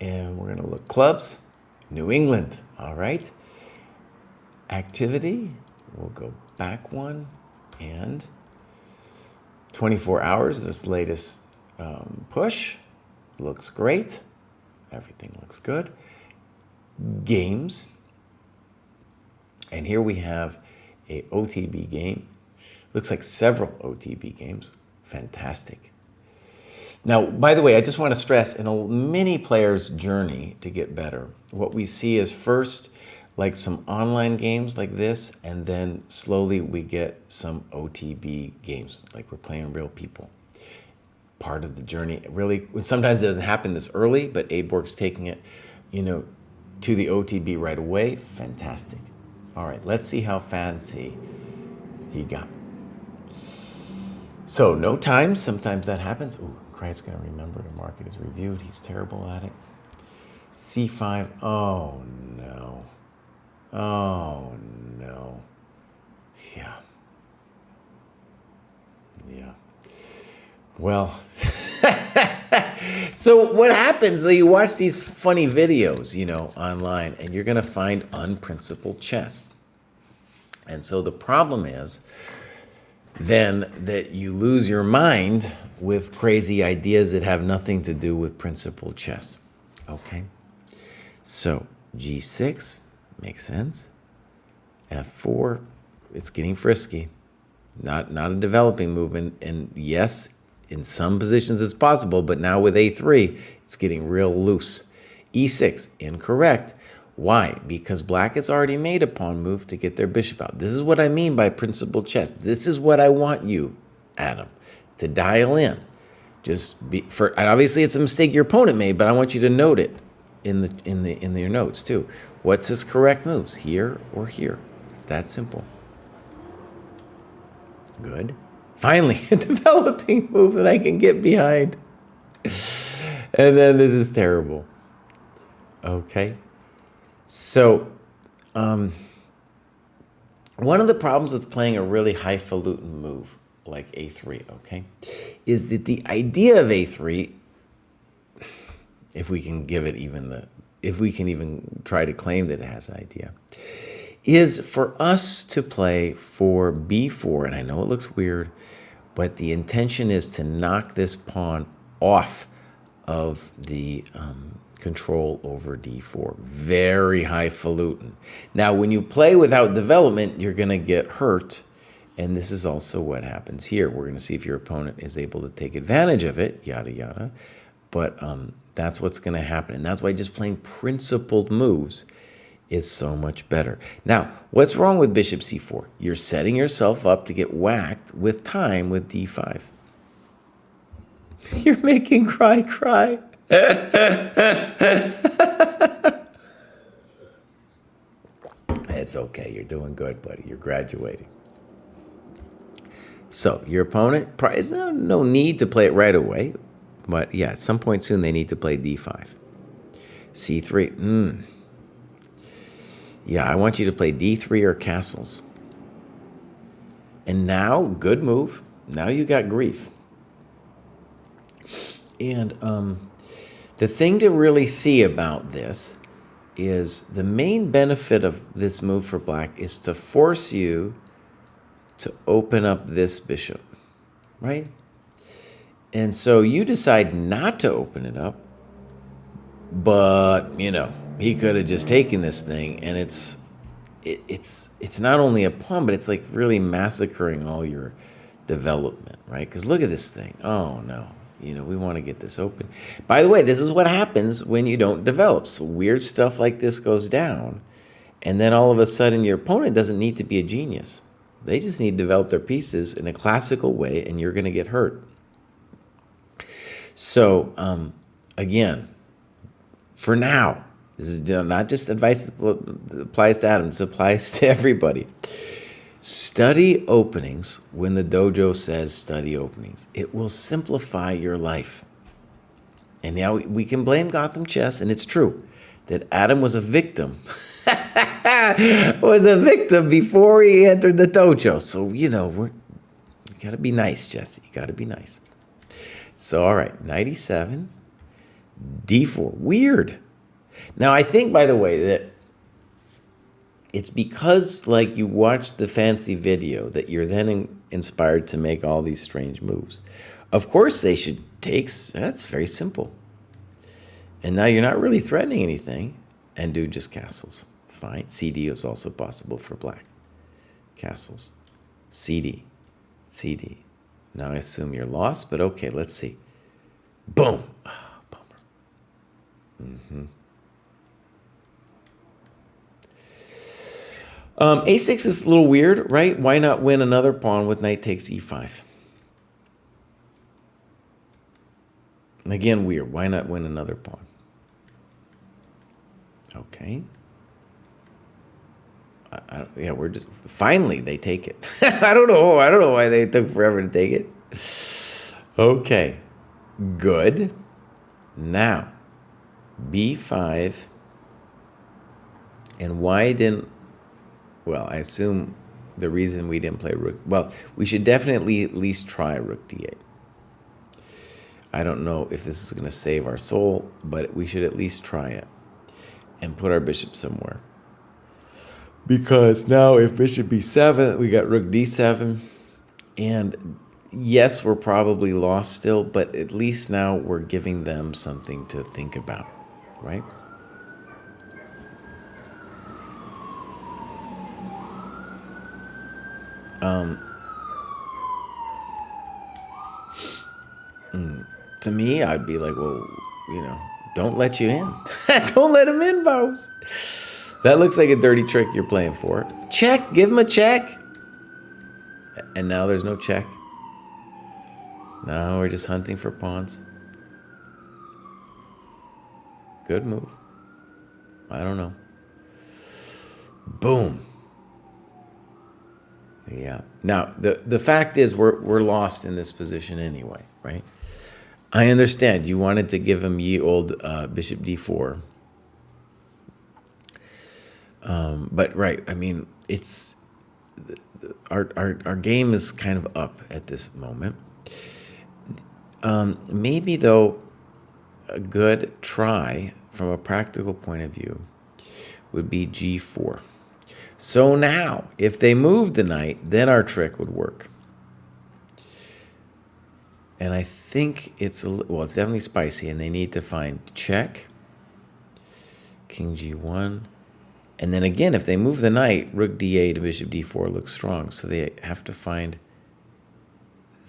And we're going to look clubs. New England, all right. Activity, we'll go back one, and 24 hours, this latest push, looks great. Everything looks good. Games, and here we have a OTB game. Looks like several OTB games, fantastic. Now, by the way, I just want to stress, in a many players' journey to get better, what we see is first like some online games like this, and then slowly we get some OTB games, like we're playing real people. Part of the journey, really, sometimes it doesn't happen this early, but Aberg's taking it, to the OTB right away. Fantastic. All right, let's see how fancy he got. So no time, sometimes that happens. Ooh, Krai's gonna remember to mark it as reviewed. He's terrible at it. C5, oh no. Oh no. Yeah. Well, so what happens is you watch these funny videos, online, and you're gonna find unprincipled chess. And so the problem is then that you lose your mind with crazy ideas that have nothing to do with principled chess. Okay? So G6, Makes sense. F4, it's getting frisky. Not a developing movement. And yes, in some positions it's possible, but now with A3, it's getting real loose. E6, incorrect. Why? Because black has already made a pawn move to get their bishop out. This is what I mean by principled chess. This is what I want you, Adam, to dial in. And obviously it's a mistake your opponent made, but I want you to note it in your notes too. What's his correct moves? Here or here? It's that simple. Good. Finally, a developing move that I can get behind. And then this is terrible. Okay. So, one of the problems with playing a really highfalutin move like A3, okay, is that the idea of A3, if we can even try to claim that it has an idea, is for us to play for B4, and I know it looks weird, but the intention is to knock this pawn off of the control over D4. Very highfalutin. Now, when you play without development, you're going to get hurt, and this is also what happens here. We're going to see if your opponent is able to take advantage of it, yada, yada, but that's what's going to happen, and that's why just playing principled moves is so much better. Now, what's wrong with bishop c4? You're setting yourself up to get whacked with time with d5. You're making Kraai cry. It's okay. You're doing good, buddy. You're graduating. So your opponent, there's no need to play it right away, but yeah, at some point soon they need to play d5. c3. Yeah, I want you to play d3 or castles. And now, good move. Now you got grief. And the thing to really see about this is the main benefit of this move for black is to force you to open up this bishop, right? And so you decide not to open it up, but, he could have just taken this thing, and it's not only a pawn, but it's like really massacring all your development, right? Because look at this thing. Oh, no. We want to get this open. By the way, this is what happens when you don't develop. So weird stuff like this goes down, and then all of a sudden your opponent doesn't need to be a genius. They just need to develop their pieces in a classical way, and you're going to get hurt. So, again, for now, this is not just advice that applies to Adam, this applies to everybody. Study openings when the dojo says study openings. It will simplify your life. And now we can blame Gotham Chess, and it's true that Adam was a victim. Was a victim before he entered the dojo. So, you got to be nice, Jesse. You got to be nice. So, all right, knight e7, d4. Weird. Now, I think, by the way, that it's because, you watch the fancy video that you're then inspired to make all these strange moves. Of course, they should take. That's very simple. And now you're not really threatening anything, and do just castles. Fine. CD is also possible for black. Castles. CD. CD. Now I assume you're lost, but okay, let's see. Boom. Oh, bummer. A6 is a little weird, right? Why not win another pawn with knight takes e5? Again, weird. Why not win another pawn? Okay. Yeah, we're just finally they take it. I don't know why they took forever to take it. Okay, good. Now, b5, and why didn't? Well, I assume the reason we didn't play rook. Well, we should definitely at least try rook d8. I don't know if this is going to save our soul, but we should at least try it and put our bishop somewhere. Because now if bishop b7, we got rook d7. And yes, we're probably lost still, but at least now we're giving them something to think about, right? To me, I'd be like, well, don't let you in. Don't let him in, Bows. That looks like a dirty trick you're playing for. Check. Give him a check. And now there's no check. Now we're just hunting for pawns. Good move. I don't know. Boom. Yeah. Now, the fact is we're lost in this position anyway, right? I understand you wanted to give him ye old bishop d4. But right, I mean, it's our game is kind of up at this moment. Maybe though, a good try from a practical point of view would be g4. So now, if they move the knight, then our trick would work. And I think it's definitely spicy, and they need to find check, king g1, and then again, if they move the knight, rook d8 bishop d4 looks strong. So they have to find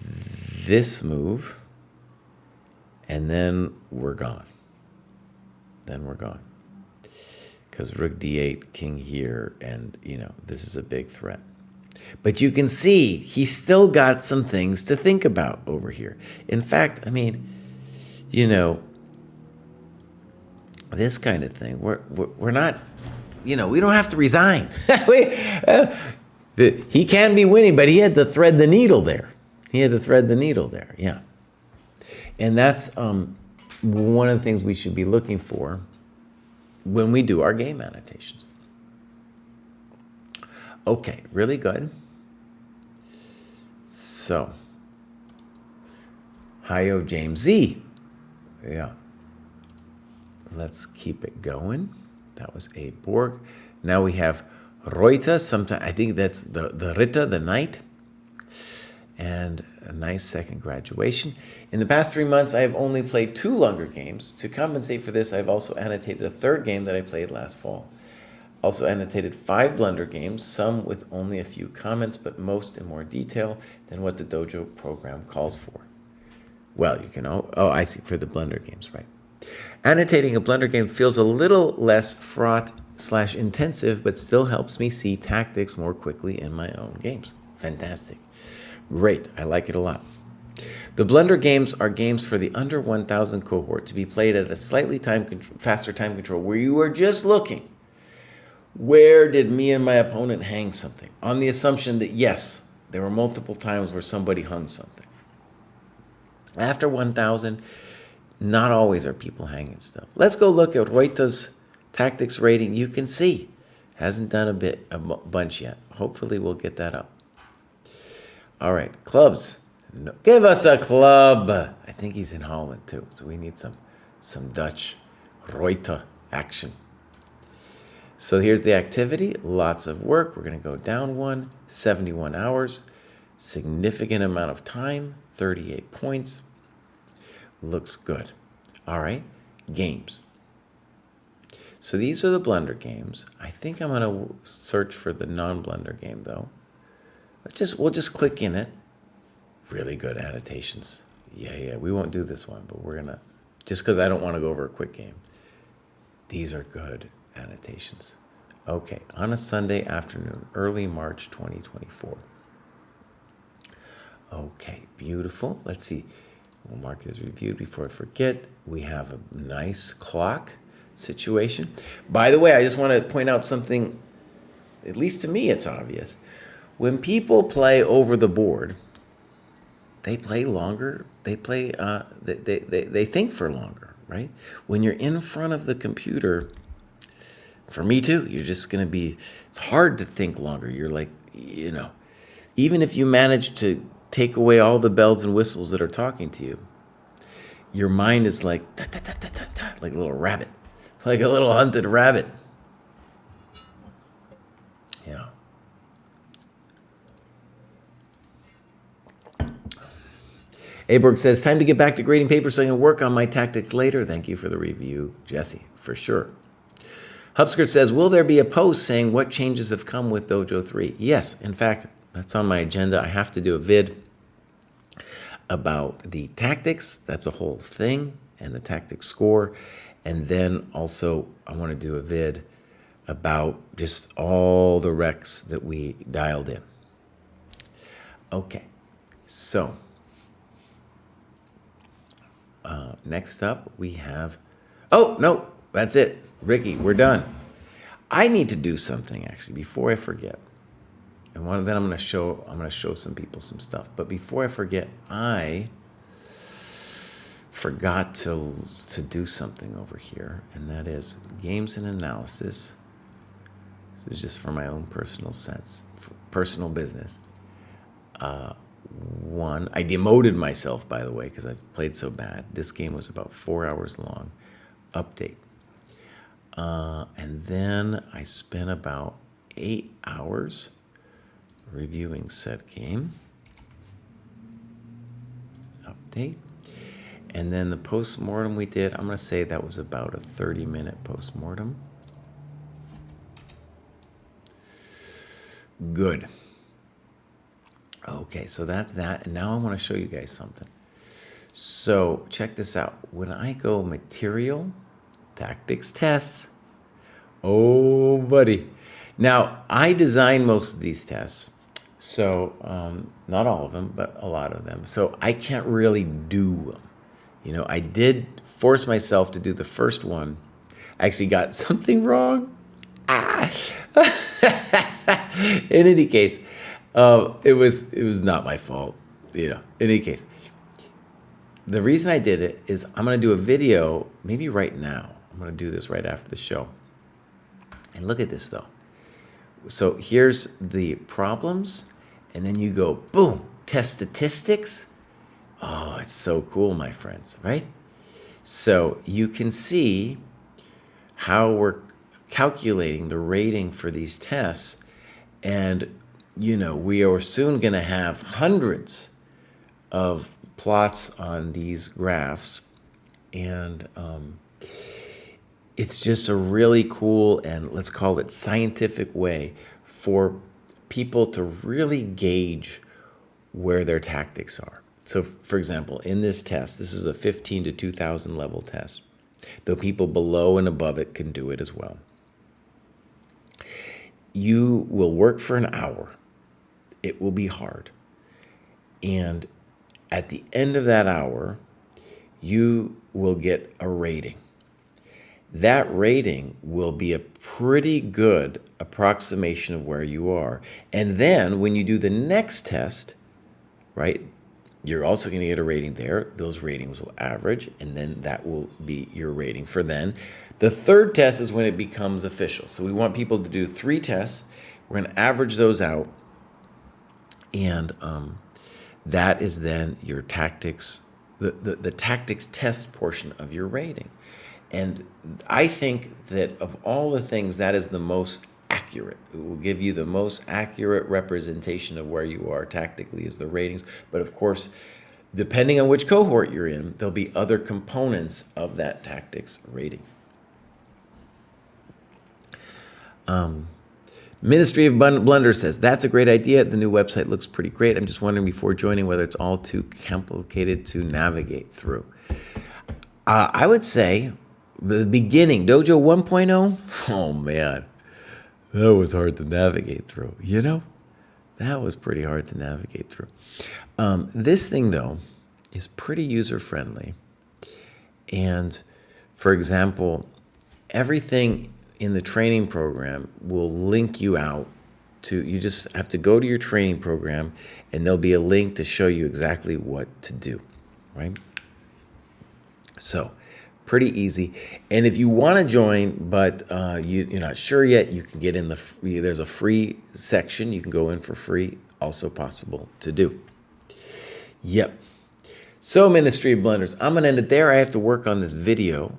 this move, and then we're gone. Then we're gone. Because rook d8, king here, and, this is a big threat. But you can see he's still got some things to think about over here. In fact, I mean, this kind of thing, we're not, we don't have to resign. He can be winning, but he had to thread the needle there. Yeah. And that's one of the things we should be looking for when we do our game annotations. Okay, really good. So, hi-yo, James Z. Yeah. Let's keep it going. That was a Borg. Now we have Reuter. Sometimes I think that's the Ritter, the knight. And a nice second graduation. In the past 3 months, I have only played 2 longer games. To compensate for this, I've also annotated a 3rd game that I played last fall. Also annotated 5 blunder games, some with only a few comments, but most in more detail than what the Dojo program calls for. Well, you can, I see, for the blunder games, right. Annotating a blunder game feels a little less fraught/intensive, but still helps me see tactics more quickly in my own games. Fantastic. Great, I like it a lot. The blunder games are games for the under 1,000 cohort to be played at a slightly faster time control, where you are just looking, where did me and my opponent hang something? On the assumption that, yes, there were multiple times where somebody hung something. After 1,000, not always are people hanging stuff. Let's go look at Reuter's tactics rating. You can see, hasn't done a bunch yet. Hopefully we'll get that up. All right, clubs. No, give us a club. I think he's in Holland too, so we need some Dutch Reuter action. So here's the activity, lots of work. We're going to go down 1, 71 hours, significant amount of time, 38 points. Looks good. All right, games. So these are the blunder games. I think I'm going to search for the non-blunder game though. We'll just click in it. Really good annotations. Yeah, we won't do this one, but we're going to, just because I don't want to go over a quick game. These are good annotations. Okay, on a Sunday afternoon, early March 2024. Okay, beautiful. Let's see. We'll mark it as reviewed before I forget. We have a nice clock situation. By the way, I just want to point out something, at least to me it's obvious. When people play over the board, they play longer. They play. They think for longer, right? When you're in front of the computer, for me too, you're just going to be. It's hard to think longer. You're like, even if you manage to take away all the bells and whistles that are talking to you, your mind is like like a little rabbit, like a little hunted rabbit. Yeah. Aberg says, time to get back to grading papers so I can work on my tactics later. Thank you for the review, Jesse, for sure. Hubskirt says, will there be a post saying what changes have come with Dojo 3? Yes, in fact, That's on my agenda. I have to do a vid about the tactics. That's a whole thing, and the tactics score. And then also I want to do a vid about just all the recs that we dialed in. Okay, so next up we have, oh no, that's it. Ricky, we're done. I need to do something actually before I forget. And then I'm gonna show some people some stuff. But before I forget, I forgot to do something over here, and that is games and analysis. This is just for my own personal sense, for personal business. I demoted myself, by the way, because I played so bad. This game was about 4 hours long. Update. And then I spent about 8 hours reviewing said game. Update. And then the post-mortem we did, I'm going to say that was about a 30-minute post-mortem. Good. Okay, so that's that. And now I want to show you guys something. So check this out. When I go material, tactics tests. Oh, buddy. Now, I design most of these tests. So not all of them, but a lot of them. So I can't really do them. You know, I did force myself to do the first one. I actually got something wrong. In any case, it was not my fault. You know, in any case, the reason I did it is I'm going to do a video maybe right now. I'm going to do this right after the show. And look at this though. So here's the problems, and then you go, boom, test statistics. Oh, it's so cool, my friends, right? So you can see how we're calculating the rating for these tests. And, you know, we are soon going to have hundreds of plots on these graphs. And it's just a really cool and let's call it scientific way for people to really gauge where their tactics are. So, for example, in this test, this is a 15 to 2,000 level test, though people below and above it can do it as well. You will work for an hour. It will be hard. And at the end of that hour, you will get a rating. That rating will be a pretty good approximation of where you are. And then when you do the next test, right, you're also going to get a rating there. Those ratings will average, and then that will be your rating for then. The third test is when it becomes official. So we want people to do 3 tests. We're going to average those out, and that is then your tactics, the tactics test portion of your rating. And I think that of all the things, that is the most accurate. It will give you the most accurate representation of where you are tactically is the ratings. But of course, depending on which cohort you're in, there'll be other components of that tactics rating. Ministry of Blunder says, that's a great idea. The new website looks pretty great. I'm just wondering before joining whether it's all too complicated to navigate through. I would say the beginning, Dojo 1.0, oh man, that was hard to navigate through. You know, that was pretty hard to navigate through. This thing, though, is pretty user-friendly. And, for example, everything in the training program will link you out to, you just have to go to your training program, and there'll be a link to show you exactly what to do, right? So, pretty easy. And if you want to join, but you're not sure yet, you can get in there's a free section. You can go in for free. Also possible to do. Yep. So, Ministry of Blunders, I'm going to end it there. I have to work on this video.